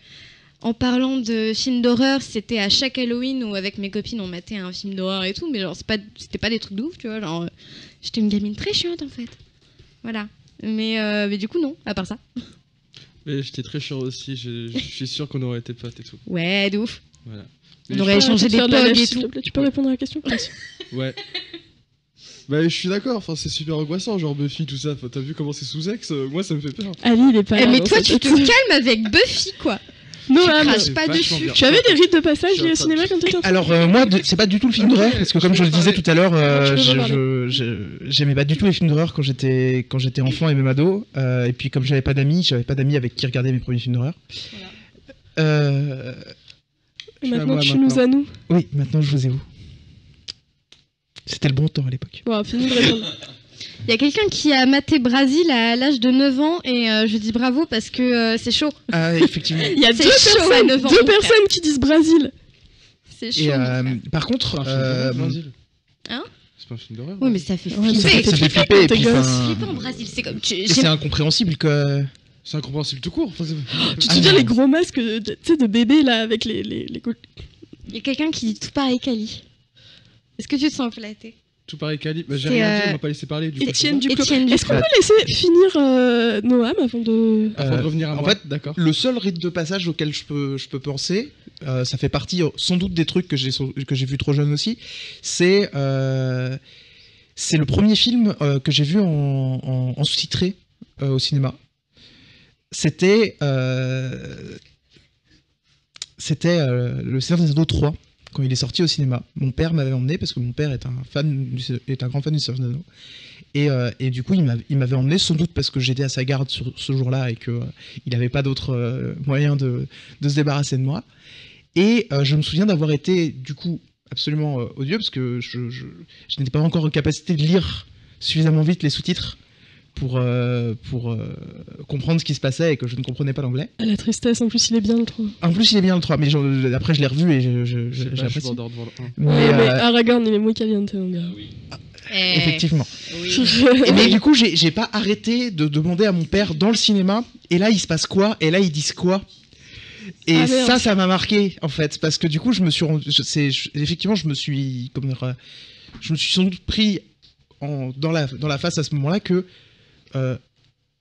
B: en parlant de films d'horreur, c'était à chaque Halloween où avec mes copines on matait un film d'horreur et tout, mais genre c'était pas des trucs de ouf, tu vois. Genre j'étais une gamine très chiante en fait. Voilà. Mais du coup non, à part ça.
C: Mais j'étais très chiant aussi, je suis sûr qu'on aurait été potes et tout.
B: Ouais, de ouf.
C: Voilà.
B: On aurait échangé des
A: Faire de la
B: pogs
A: lèche,
B: et
A: s'il te
B: tout.
A: plaît. Tu peux répondre à la question? Merci.
C: Ouais. Bah je suis d'accord, enfin c'est super angoissant, genre Buffy, tout ça. Enfin, t'as vu comment c'est sous-ex, moi ça me fait peur.
A: Ali, il est pas là.
B: Mais
A: dans
B: toi
A: sa
B: tu te
A: tête.
B: calmes avec Buffy quoi.
A: Noam,
B: craches pas
C: vachement
B: dessus.
C: bien.
A: tu avais des rites de passage
C: Je suis
A: liés au
C: en train de-
A: cinéma quand t'étais enfant?
D: Alors moi, c'est pas du tout le film d'horreur parce que comme je le disais tout à l'heure,
A: tu peux reparler.
D: j'aimais pas du tout les films d'horreur quand j'étais enfant et même ado. Et puis comme j'avais pas d'amis avec qui regarder mes premiers films d'horreur.
A: Et
C: Je suis à
A: maintenant
C: moi,
A: tu nous
C: maintenant.
A: as nous.
D: Oui, maintenant je vous ai vous. C'était le bon temps à l'époque.
A: Bon, fini de répondre.
B: Il y a quelqu'un qui a maté Brasil à l'âge de 9 ans et je dis bravo parce que c'est chaud.
D: Ah effectivement.
A: Il y a
B: C'est
A: deux
B: chaud à 9 ans,
A: deux
B: mon frère.
A: personnes qui disent Brésil.
B: C'est chaud.
D: Et
B: mon frère.
D: par contre,
C: C'est un film d'horreur, Brésil.
B: Hein
C: C'est pas un film d'horreur.
B: Oui, mais ça fait
A: Ouais, mais
B: flipper.
D: ça fait flipper
A: quand
D: et
A: t'es
D: puis
A: gosse.
D: enfin,
B: Flipper en Brésil, c'est comme.
D: et c'est incompréhensible quoi.
C: C'est incompréhensible tout court. Enfin,
A: Tu te
D: Ah
A: souviens
D: non.
A: les gros masques tu sais, de bébés là avec les
B: Il y a quelqu'un qui dit tout pareil qu'Ali. Est-ce que tu te sens flatté?
C: tout pareil qu'Ali. Bah, j'ai
B: C'est,
C: rien dit, on m'a pas laissé parler du coup.
A: Étienne Duclos.
B: Étienne
A: Est-ce qu'on
B: Duclos.
A: peut laisser finir Noam avant de...
C: Avant de revenir à
D: en
C: moi,
D: fait,
C: d'accord.
D: Le seul rite de passage auquel je peux penser, ça fait partie sans doute des trucs que j'ai vu trop jeune aussi, c'est le premier film que j'ai vu en sous-titré au cinéma. C'était Le Seigneur des Anneaux 3 quand il est sorti au cinéma. Mon père m'avait emmené parce que mon père est un grand fan du Seigneur des Anneaux. Et du coup, il m'avait emmené sans doute parce que j'étais à sa garde ce jour-là et qu'il n'avait pas d'autre moyen de se débarrasser de moi. Et je me souviens d'avoir été, du coup, absolument odieux, parce que je n'étais pas encore en capacité de lire suffisamment vite les sous-titres pour comprendre ce qui se passait et que je ne comprenais pas l'anglais.
A: Ah, la tristesse, en plus il est bien le 3.
D: En plus, il est bien le 3, mais après je l'ai revu et j'ai
C: Je sais pas, je suis
D: apprécié.
C: border devant le 1.
D: Mais,
A: Mais Aragorn il est muy caliente mon gars.
D: effectivement.
B: Oui.
D: Mais du coup, j'ai pas arrêté de demander à mon père dans le cinéma, et là il se passe quoi, et là ils disent quoi. Et
A: Ah, merde.
D: ça m'a marqué en fait, parce que du coup je me suis effectivement je me suis sans doute pris dans la face à ce moment-là que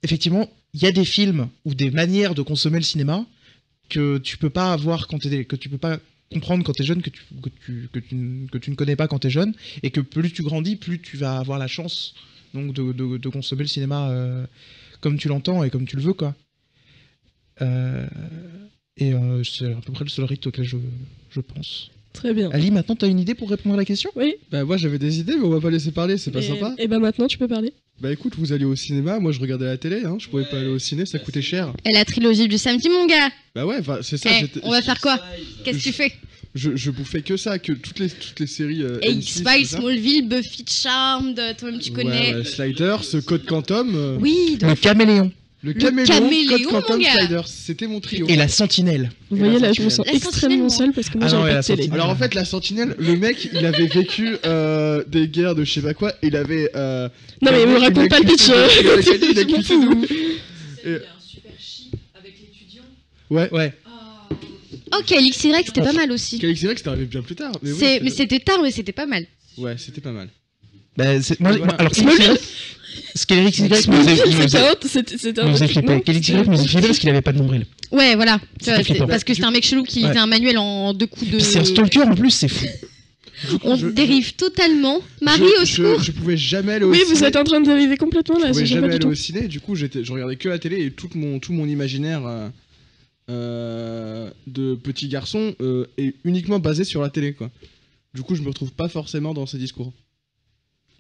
D: effectivement il y a des films ou des manières de consommer le cinéma que tu peux pas avoir que tu peux pas comprendre quand t'es jeune, que tu ne connais pas quand t'es jeune, et que plus tu grandis, plus tu vas avoir la chance donc de consommer le cinéma comme tu l'entends et comme tu le veux, quoi. C'est à peu près le seul rythme auquel je pense.
A: Très bien.
D: Ali, maintenant t'as une idée pour répondre à la question?
A: Oui.
C: Bah moi j'avais des idées mais on va pas laisser parler, c'est pas sympa.
A: Et bah maintenant tu peux parler.
C: Bah écoute, vous alliez au cinéma, moi je regardais la télé, hein, je pouvais pas aller au ciné, ça coûtait cher.
B: Et la trilogie du samedi, mon gars.
C: Bah ouais, c'est ça.
B: On va faire quoi? Qu'est-ce que tu fais?
C: Je bouffais que ça, que toutes les séries. M6,
B: X-Files,
C: tout ça.
B: Smallville, Buffy Charmed, toi-même tu connais.
C: Ouais, Sliders, ce Code Quantum.
B: Oui,
D: Le caméléon
C: Le
B: caméléon,
C: Code
B: mon
C: Quantum,
B: gars.
C: Sliders, c'était mon trio.
D: et la sentinelle.
A: Vous
C: Et
A: voyez
C: la
A: là je me
C: sentinelle.
A: sens
B: La
A: extrêmement
B: sentinelle,
A: seule parce que moi
D: Ah non,
A: j'avais
D: et
A: pas
D: la
A: de télé.
D: sentinelle.
C: Alors en fait, la sentinelle, le mec, il avait vécu des guerres de je sais pas quoi, et il avait.
A: Non mais me raconte pas le pitch.
C: Il a
A: Je m'en
C: cuité de
A: fous.
C: ouf.
E: Il y a un super chip avec l'étudiant.
D: Ouais.
E: Ah,
B: Ok, LXY, c'était pas mal aussi.
C: Calix Y, c'était arrivé bien plus tard. Mais, oui,
B: Mais c'était tard, mais c'était pas mal.
C: Ouais, c'était pas mal.
D: Bah,
C: Voilà.
D: alors
A: Smallville.
D: Kelix Y nous
A: C'était un
D: faisait
A: truc,
D: flipper.
A: non
D: Kelix Y nous faisait flipper parce qu'il avait pas de nombril.
B: Ouais, voilà. Tu vois,
D: C'était flippant.
B: parce que c'était un mec chelou qui
D: Ouais.
B: lisait un manuel en 2 coups de.
D: Puis c'est un stalker en plus, c'est fou.
B: On
C: Je-
B: dérive totalement. Marie, au secours.
C: je pouvais jamais aller au
A: Oui,
C: ciné.
A: vous êtes en train de dériver complètement
C: Je
A: là,
C: pouvais
A: c'est
C: jamais
A: pas du
C: aller
A: tout.
C: au ciné, du coup je regardais que la télé et tout mon imaginaire de petit garçon est uniquement basé sur la télé, quoi. Du coup je me retrouve pas forcément dans ces discours.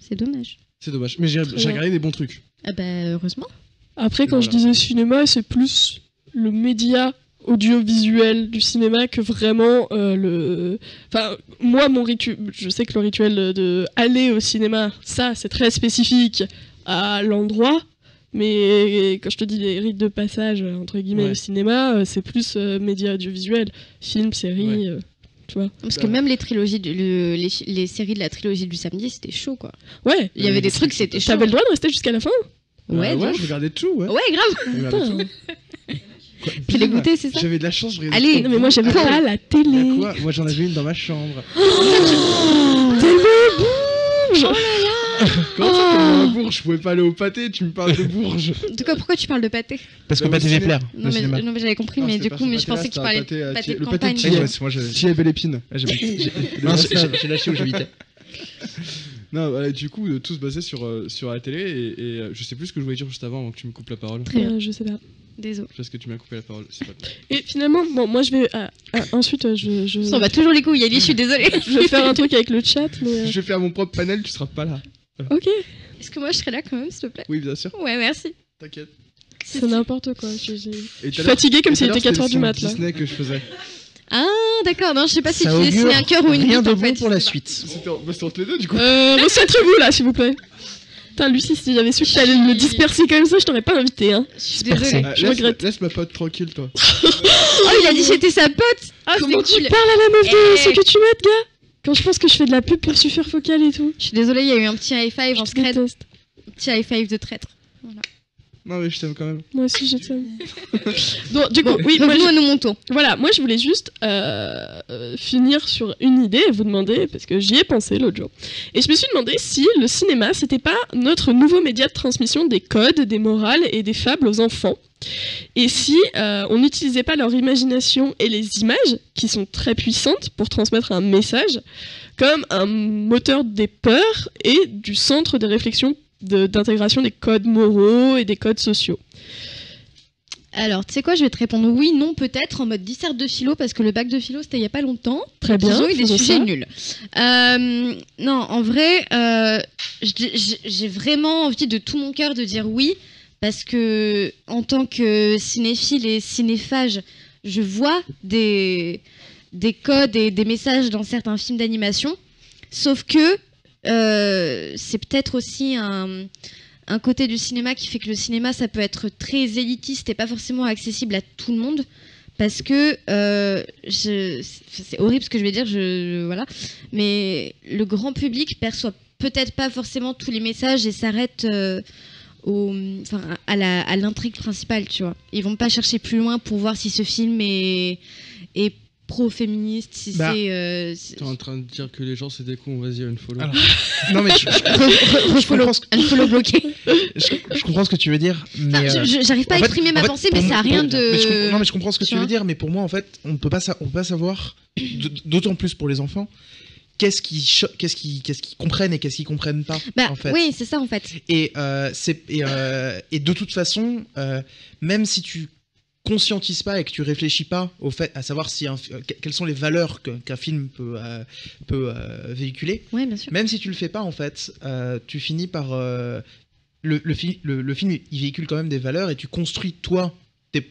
B: C'est dommage.
C: C'est dommage. Mais j'ai
A: bien.
C: regardé des bons trucs.
B: Ah bah, heureusement.
A: Après, quand je
C: Voilà.
A: disais cinéma, c'est plus le média audiovisuel du cinéma que vraiment le. Enfin, moi, mon rituel, je sais que le rituel de aller au cinéma, ça, c'est très spécifique à l'endroit. Mais quand je te dis les rites de passage, entre guillemets,
C: Ouais.
A: au cinéma, c'est plus média audiovisuel, film, série, tu vois.
B: Parce que même les trilogies, les séries de la trilogie du samedi, c'était chaud, quoi.
A: Ouais,
B: Il y avait des trucs, c'était chaud.
A: t'avais le droit de rester jusqu'à la fin.
B: Ouais,
C: ouais,
B: donc.
C: je regardais tout, ouais.
B: Ouais, grave.
C: Je regardais tout.
A: Putain.
C: Quoi,
B: Tu l'as
C: bim.
B: goûté, c'est ça?
C: J'avais de la chance, je regardais
B: Allez,
C: tout.
A: Non, mais moi, j'avais pas la
C: Y a
A: télé.
C: quoi Moi j'en avais une dans ma chambre.
A: Tellement bourge.
C: Comment ça, tellement Bourges? Je pouvais pas aller au pâté, tu me parles de Bourges.
B: En tout cas, pourquoi tu parles de pâté?
D: Parce que
C: Bah,
D: pas
C: au
D: TV
C: ciné.
D: Plaire,
B: Non,
D: le cinéma.
B: mais j'avais compris,
C: Non,
B: mais
C: c'était
B: du
C: pas
B: coup,
C: ce
B: mais je
C: pâté-là,
B: pensais que tu
C: c'était un
B: parlais
C: pâté,
B: de pâté de
C: le pâté de
B: campagne.
C: Thiers.
D: Ouais, moi
C: Qui avait l'épine.
D: Non, j'ai lâché où j'habitais.
C: Non, voilà, du coup, tout se basait sur la télé et je sais plus ce que je voulais dire juste avant que tu me coupes la parole.
B: Très bien.
A: Je sais pas.
B: Désolé.
C: Parce que tu m'as coupé la parole, c'est pas grave.
A: Et finalement, bon, moi je vais. Ensuite, je
B: Ça va toujours les couilles, Ellie, je suis désolée.
A: je vais faire un truc avec le chat, mais.
C: Je vais faire mon propre panel, tu seras pas là.
A: Ok,
B: Est-ce que moi je serais là quand même, s'il te plaît?
C: Oui, bien sûr,
B: Ouais, merci.
C: t'inquiète.
A: c'est n'importe quoi. Je
C: Et
A: suis
C: tout à l'heure-
A: fatiguée comme
C: et
A: s'il
C: tout à
A: était
C: l'heure,
A: 4h du
C: c'était
A: mat
C: le
A: là.
C: Disney que je faisais.
B: Ah, d'accord, non, je sais pas si
D: Ça
B: tu
D: augure
B: dessinais un cœur ou une
D: rien
B: bite,
D: de
B: en
D: bon
B: fait.
D: pour la
B: je sais pas.
D: suite.
C: C'était entre les deux, du coup.
A: Recentrez-vous là, s'il vous plaît. Putain, Lucie, si j'avais su que t'allais me disperser comme ça, je t'aurais pas invité, hein.
B: Je suis
D: Dispersé.
B: désolée.
A: Je regrette.
C: Laisse ma pote tranquille, toi.
B: Oh, il a dit j'étais sa pote. Ah,
A: Comment
B: c'est
A: tu
B: cool.
A: parles à la meuf de
B: Eh.
A: ce que tu m'aides, gars? Quand je pense que je fais de la pub pour Superfocal et tout.
B: Je suis désolée, il y a eu un petit high five en
A: Je te
B: scred.
A: déteste.
B: Petit high five de traître.
C: Non, mais je t'aime quand même.
A: Moi aussi, je t'aime. Donc, du coup, oui, moi,
B: Revenons à nos montons.
A: voilà, moi je voulais juste finir sur une idée et vous demander, parce que j'y ai pensé l'autre jour. Et je me suis demandé si le cinéma, c'était pas notre nouveau média de transmission des codes, des morales et des fables aux enfants. Et si on n'utilisait pas leur imagination et les images, qui sont très puissantes pour transmettre un message, comme un moteur des peurs et du centre des réflexions d'intégration des codes moraux et des codes sociaux.
B: Alors, tu sais quoi, je vais te répondre oui, non, peut-être, en mode disserte de philo, parce que le bac de philo, c'était il y a pas longtemps.
A: Très bien.
B: Ils ont eu des
A: faisons
B: sujets
A: ça.
B: nuls. Non, en vrai, j'ai vraiment envie de tout mon cœur de dire oui, parce que en tant que cinéphile et cinéphage, je vois des des codes et des messages dans certains films d'animation. Sauf que c'est peut-être aussi un côté du cinéma qui fait que le cinéma, ça peut être très élitiste et pas forcément accessible à tout le monde. Parce que, c'est horrible ce que je vais dire, voilà. Mais le grand public perçoit peut-être pas forcément tous les messages et s'arrête à l'intrigue principale, tu vois. Ils vont pas chercher plus loin pour voir si ce film est pro-féministe, si c'est...
C: T'es en train de dire que les gens c'est des cons, vas-y, unfollow.
D: Alors, non mais je
B: follow bloqué.
D: je comprends ce que tu veux dire, mais
B: j'arrive pas à exprimer ma pensée, mais ça a rien de...
D: Non mais je comprends ce que tu veux dire, mais pour moi en fait, on peut pas savoir, d'autant plus pour les enfants, qu'est-ce qu'ils comprennent et qu'est-ce qu'ils comprennent pas, en fait.
B: Oui, c'est ça en fait.
D: Et de toute façon, même si tu conscientises pas et que tu réfléchis pas au fait à savoir quelles sont les valeurs qu'un film peut véhiculer,
B: ouais, bien sûr.
D: même si tu le fais pas en fait, tu finis par le film il véhicule quand même des valeurs et tu construis toi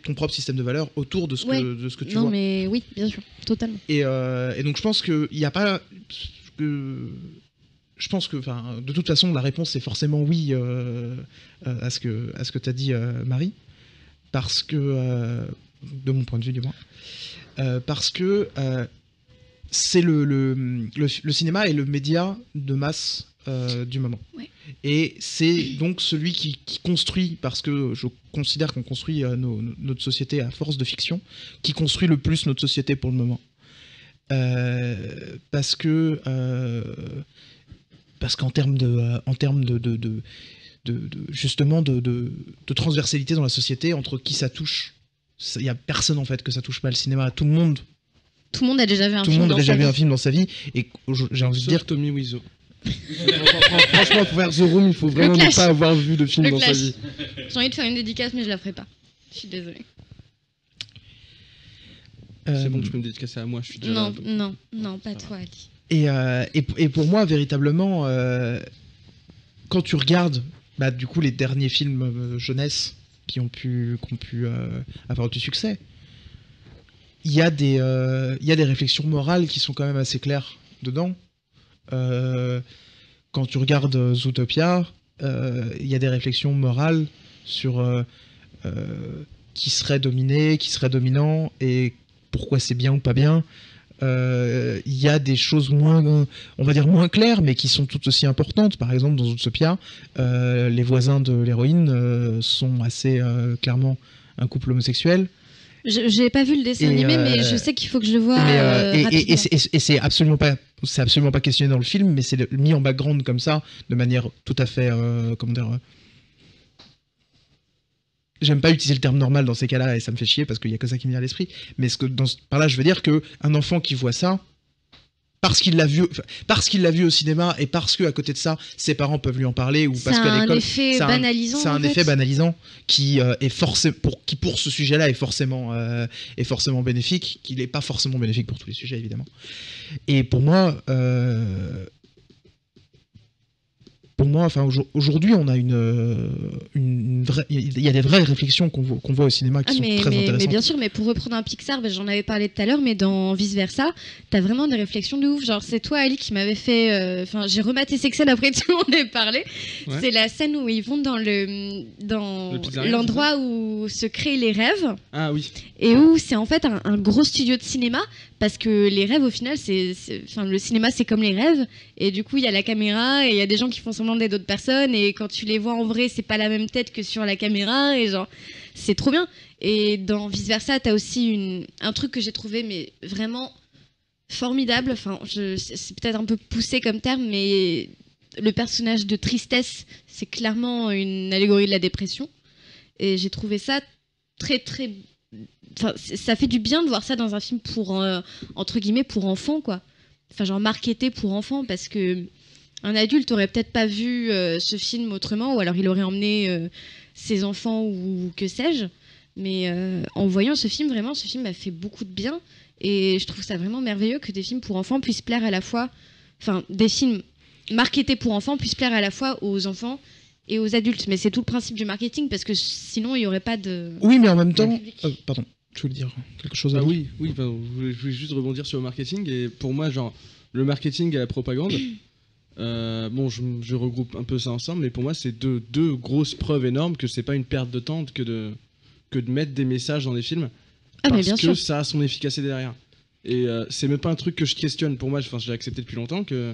D: ton propre système de valeurs autour de ce que tu vois.
B: Non mais oui, bien sûr, totalement.
D: Et donc je pense que il y a pas je pense que de toute façon la réponse est forcément oui à ce que t'as dit Marie. Parce que, de mon point de vue du moins, parce que c'est le cinéma est le média de masse du moment.
B: Ouais.
D: Et c'est donc celui qui construit, parce que je considère qu'on construit notre société à force de fiction, qui construit le plus notre société pour le moment. Parce qu'en termes justement de transversalité dans la société, entre qui ça touche. Il n'y a personne en fait que ça touche pas le cinéma. Tout le monde
B: a déjà vu un
D: film dans sa vie. Et j'ai envie de dire
C: Tommy Wiseau. Franchement, pour faire The Room, il faut vraiment ne pas avoir vu de film dans sa vie.
B: J'ai envie de faire une dédicace, mais je la ferai pas. Je suis désolée.
C: C'est bon, tu peux me dédicacer à moi, je suis déjà là.
B: Non, pas toi, Ali.
D: Et pour moi, véritablement, quand tu regardes du coup les derniers films jeunesse qui ont pu avoir du succès, il y a des réflexions morales qui sont quand même assez claires dedans. Quand tu regardes Zootopia, il y a des réflexions morales sur qui serait dominé, qui serait dominant et pourquoi c'est bien ou pas bien. Il y a des choses on va dire moins claires, mais qui sont tout aussi importantes. Par exemple, dans Zootopia, les voisins de l'héroïne sont assez clairement un couple homosexuel.
B: J'ai pas vu le dessin animé, mais je sais qu'il faut que je le voie rapidement.
D: Et c'est absolument pas questionné dans le film, mais c'est mis en background comme ça, de manière tout à fait, comment dire... J'aime pas utiliser le terme normal dans ces cas-là et ça me fait chier parce qu'il y a que ça qui me vient à l'esprit. Mais par là, je veux dire qu'un enfant qui voit ça, parce qu'il l'a vu au cinéma et parce que à côté de ça, ses parents peuvent lui en parler ou parce qu'à l'école, c'est un effet banalisant qui est forcément qui pour ce sujet-là est forcément bénéfique, qu'il n'est pas forcément bénéfique pour tous les sujets évidemment. Et pour moi, enfin aujourd'hui, on a il y a des vraies réflexions qu'on voit au cinéma qui sont très intéressantes.
B: Mais bien sûr, mais pour reprendre un Pixar, j'en avais parlé tout à l'heure, mais dans Vice Versa, t'as vraiment des réflexions de ouf. Genre, c'est toi, Ali, qui m'avait fait. J'ai rematé cette scène après tout on est parlé. Ouais. C'est la scène où ils vont dans l'endroit où se créent les rêves.
C: Ah oui.
B: Et où c'est en fait un gros studio de cinéma. Parce que les rêves, au final, le cinéma, c'est comme les rêves. Et du coup, il y a la caméra et il y a des gens qui font semblant d'être d'autres personnes. Et quand tu les vois en vrai, c'est pas la même tête que sur la caméra. Et genre, c'est trop bien. Et dans Vice Versa, t'as aussi un truc que j'ai trouvé mais vraiment formidable. Enfin, c'est peut-être un peu poussé comme terme, mais le personnage de Tristesse, c'est clairement une allégorie de la dépression. Et j'ai trouvé ça très, très... Enfin, ça fait du bien de voir ça dans un film pour entre guillemets pour enfants quoi. Enfin genre marketé pour enfants parce que un adulte aurait peut-être pas vu ce film autrement ou alors il aurait emmené ses enfants ou que sais-je. Mais en voyant ce film vraiment ce film m'a fait beaucoup de bien et je trouve ça vraiment merveilleux que des films pour enfants puissent plaire à la fois, enfin des films marketés pour enfants puissent plaire à la fois aux enfants et aux adultes. Mais c'est tout le principe du marketing parce que sinon il y aurait pas de...
D: Oui mais en même temps... pardon. tu voulais dire quelque chose
C: Ah
D: à
C: oui, je voulais juste rebondir sur le marketing. Et pour moi, genre, le marketing et la propagande, bon, je regroupe un peu ça ensemble, mais pour moi, c'est deux grosses preuves énormes que c'est pas une perte de temps que de mettre des messages dans des films.
B: Ah, mais
C: Parce
B: bien
C: que
B: sûr.
C: ça a son efficacité derrière. Et c'est même pas un truc que je questionne. Pour moi, j'ai accepté depuis longtemps que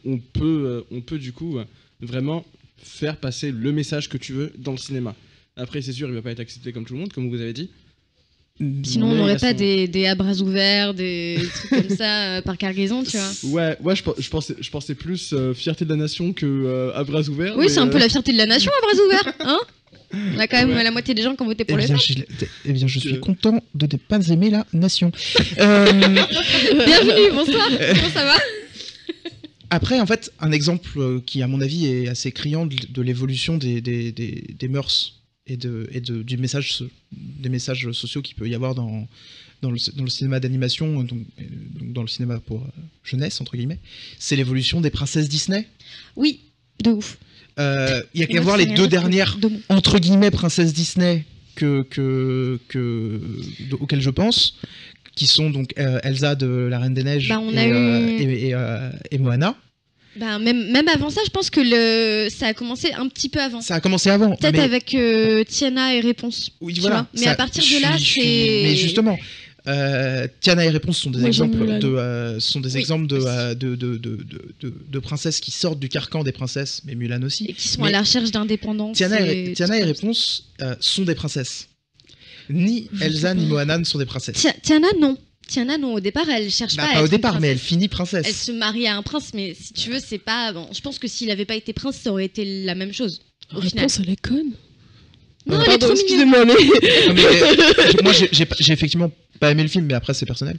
C: on peut du coup vraiment faire passer le message que tu veux dans le cinéma. Après, c'est sûr, il va pas être accepté comme tout le monde, comme vous avez dit.
B: Sinon, on
C: Mais
B: n'aurait
C: à
B: pas
C: son-
B: des à bras ouverts, des trucs comme ça par cargaison, tu vois.
C: Ouais, je pensais plus fierté de la nation que à bras ouverts.
B: Oui,
C: mais,
B: c'est un peu la fierté de la nation à bras ouverts, hein. On a quand même
C: Ouais.
B: la moitié des gens qui ont voté
D: Eh
B: pour le
D: bien,
B: film.
D: je suis content de ne pas aimer la nation.
B: Bienvenue, bonsoir. Comment ça va?
D: Après, en fait, un exemple qui, à mon avis, est assez criant de l'évolution des mœurs et du message, des messages sociaux qu'il peut y avoir dans le cinéma d'animation, donc dans le cinéma pour jeunesse, entre guillemets, c'est l'évolution des princesses Disney.
B: Oui, de ouf.
D: Il y a qu'à
B: Moi,
D: voir
B: c'est
D: les
B: rien
D: deux
B: d'autre que
D: dernières,
B: de mots.
D: entre guillemets, princesses Disney auxquelles je pense, qui sont donc Elsa de La Reine des Neiges
B: Bah, on a
D: et Moana.
B: Bah, même avant ça, je pense que ça a commencé un petit peu avant.
D: Ça a commencé avant.
B: Peut-être
D: mais-
B: avec Tiana et Réponse.
D: Oui,
B: tu
D: voilà.
B: vois. Mais
D: Ça-
B: à partir
D: je
B: de là,
D: suis-
B: c'est.
D: Mais justement, Tiana et Réponse sont des
A: Moi, j'aime
D: exemples
A: Mulan.
D: de
B: Oui,
D: exemples
B: aussi.
D: de princesses qui sortent du carcan des princesses, mais Mulan aussi.
B: Et qui sont
D: Mais
B: à la recherche d'indépendance.
D: Tiana
B: et
D: et
B: tout comme ça.
D: Réponse sont des princesses. Ni Elsa ni Moana ne sont des princesses.
B: Tiana, non. Tiana, non. Au départ, elle cherche
D: Bah,
B: pas. à
D: pas au
B: être une
D: départ, mais elle
B: princesse.
D: finit
B: Elle
D: princesse.
B: se marie à un prince, mais si tu veux, c'est pas. Bon, je pense que s'il avait pas été prince, ça aurait été la même chose. Au final.
A: Réponse, elle est conne.
B: Non, elle est
A: Pardon,
B: trop mignonne.
A: excusez-moi, mais.
D: Non, mais, moi, j'ai effectivement pas aimé le film, mais après, c'est personnel.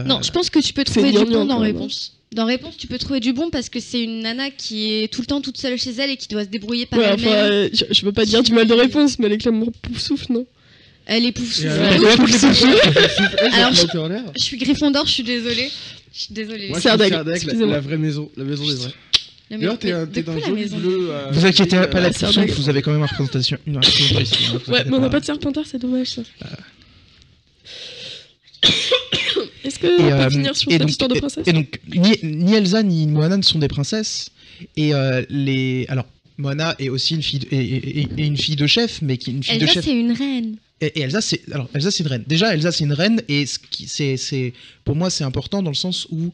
B: Non, je pense que tu peux
A: C'est
B: trouver du
A: gnangnan,
B: bon dans
A: quand même.
B: Réponse. Dans Réponse, tu peux trouver du bon parce que c'est une nana qui est tout le temps toute seule chez elle et qui doit se débrouiller par
A: Ouais,
B: elle-même.
A: enfin, je veux pas dire du mal de réponse, mais elle est clairement poufsoufle, non?
B: Elle est pouf
C: Et
B: souffle.
C: alors,
B: Alors,
C: ça monte en l'air.
B: Je suis Gryffondor, je suis désolée. Je suis désolée.
C: Moi, je suis
A: Serdaigle,
C: Serdaigle,
A: excusez-moi.
C: la vraie maison, la maison des vrais.
B: La
C: D'ailleurs,
B: maison-
C: t'es
B: de
C: dans
B: quoi,
C: un
B: la
C: joli
B: maison
C: bleu.
D: Vous inquiétez pas
C: la
D: là-dessus,
A: Serdaigle.
D: vous avez quand même une représentation ici. Hein, vous
A: Ouais,
D: inquiétez
A: mais on n'a
D: pas.
A: pas de Serpentard, c'est dommage ça. Est-ce que
D: Et,
A: on peut finir sur
D: et
A: cette
D: donc-
A: histoire de princesse?
D: Et donc, ni Elsa ni Moana ne sont des princesses. Et alors, Moana est aussi une fille, et une fille de chef, mais qui une fille de
B: Elsa,
D: chef.
B: c'est une reine.
D: Et Elsa, c'est une reine. Déjà, Elsa, c'est une reine, et pour moi, c'est important dans le sens où,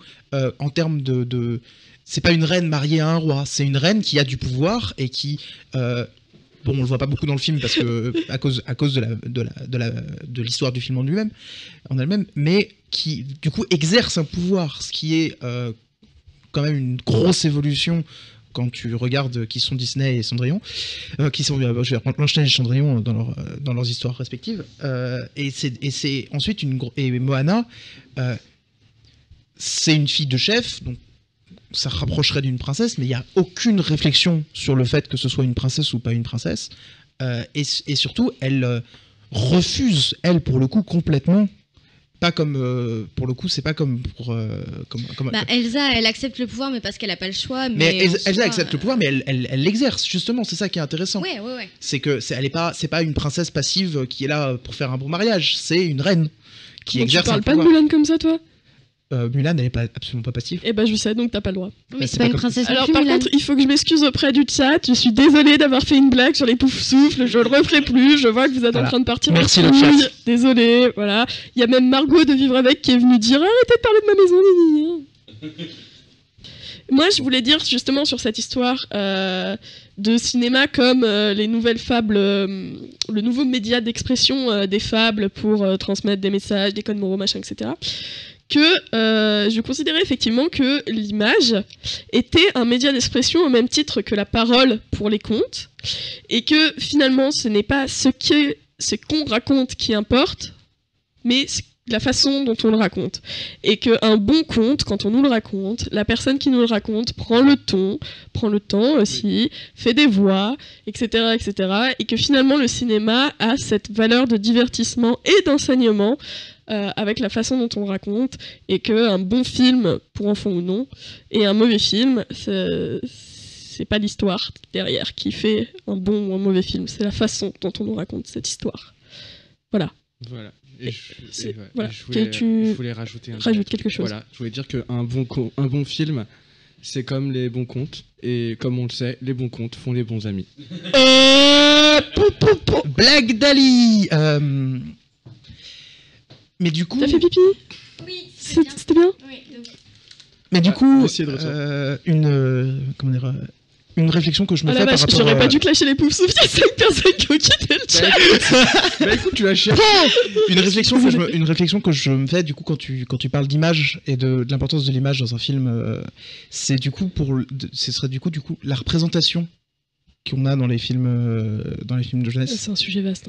D: en termes de c'est pas une reine mariée à un roi, c'est une reine qui a du pouvoir et qui, bon, on le voit pas beaucoup dans le film parce que à cause de l'histoire du film en lui-même, en elle-même, mais qui du coup exerce un pouvoir, ce qui est quand même une grosse évolution. Quand tu regardes qui sont Disney et Cendrillon, qui sont je vais reprendre Blanche-Neige et Cendrillon dans leurs histoires respectives, et c'est ensuite et Moana, c'est une fille de chef, donc ça rapprocherait d'une princesse, mais il n'y a aucune réflexion sur le fait que ce soit une princesse ou pas une princesse, et surtout elle refuse, elle pour le coup complètement. Pas comme pour le coup, c'est pas comme pour comme
B: Bah, Elsa, elle accepte le pouvoir, mais parce qu'elle a pas le choix.
D: mais
B: en
D: Elsa
B: soi,
D: accepte le pouvoir, mais elle l'exerce justement. C'est ça qui est intéressant.
B: Ouais.
D: C'est que c'est pas une princesse passive qui est là pour faire un bon mariage. C'est une reine qui
A: Comment tu
D: exerce un
A: parles pas de
D: pouvoir.
A: Mulan comme ça, toi?
D: Mulan, elle est pas absolument pas passive.
A: Eh ben, je sais, donc t'as pas le droit.
B: Mais
D: c'est
B: c'est
D: pas
B: pas une
D: comme-
B: princesse non
A: Alors,
B: plus,
A: par
B: Mulan.
A: contre, il faut que je m'excuse auprès du chat. Je suis désolée d'avoir fait une blague sur les poufs-souffles. Je le referai plus. Je vois que vous êtes
D: Voilà.
A: en train de partir.
D: Merci,
A: en
D: le
A: couille.
D: chat.
A: Désolée, voilà. Il y a même Margot de Vivre Avec qui est venue dire arrêtez de parler de ma maison, Nini. Moi, je voulais dire justement sur cette histoire de cinéma comme les nouvelles fables, le nouveau média d'expression des fables pour transmettre des messages, des codes moraux, machin, etc. Que je considérais effectivement que l'image était un média d'expression au même titre que la parole pour les contes, et que finalement ce n'est pas ce qu'on raconte qui importe, mais la façon dont on le raconte. Et qu'un bon conte, quand on nous le raconte, la personne qui nous le raconte prend le temps aussi, fait des voix, etc., etc., et que finalement le cinéma a cette valeur de divertissement et d'enseignement avec la façon dont on le raconte, et qu'un bon film, pour enfants ou non, et un mauvais film, c'est pas l'histoire derrière qui fait un bon ou un mauvais film, c'est la façon dont on nous raconte cette histoire. Voilà.
C: Voilà.
A: voilà,
C: je voulais rajouter
A: rajoute quelque chose.
C: Voilà, je voulais dire qu'un bon film, c'est comme les bons contes. Et comme on le sait, les bons contes font les bons amis.
D: Blague d'Ali. Mais du coup.
A: T'as fait pipi?
B: Oui,
A: C'était bien?
B: Oui,
D: Mais du coup,
C: essayez de ressortir.
D: une réflexion que je me
A: Ah
D: fais
A: la
D: par
A: vache,
D: rapport
A: j'aurais pas dû clasher les poufs sauf qu'il y a 5 personnes qui ont quitté le chat.
C: Bah écoute, tu l'as cherché.
D: une réflexion que je me fais du coup quand tu parles d'image et de l'importance de l'image dans un film, c'est du coup ce serait du coup la représentation qu'on a dans les films de jeunesse.
A: C'est un sujet vaste.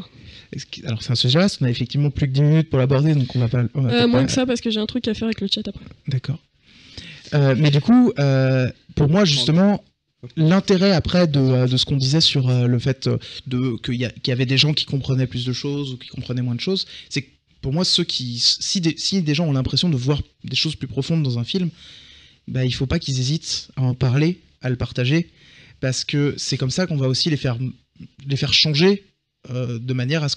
D: Alors c'est un sujet vaste, on a effectivement plus que 10 minutes pour l'aborder, donc on va pas.
A: Moins que ça parce que j'ai un truc à faire avec le chat après.
D: D'accord. Mais du coup, pour moi justement, l'intérêt après de ce qu'on disait sur le fait qu'il y avait des gens qui comprenaient plus de choses ou qui comprenaient moins de choses, c'est que pour moi, si des gens ont l'impression de voir des choses plus profondes dans un film, bah, il faut pas qu'ils hésitent à en parler, à le partager, parce que c'est comme ça qu'on va aussi les faire changer de manière à ce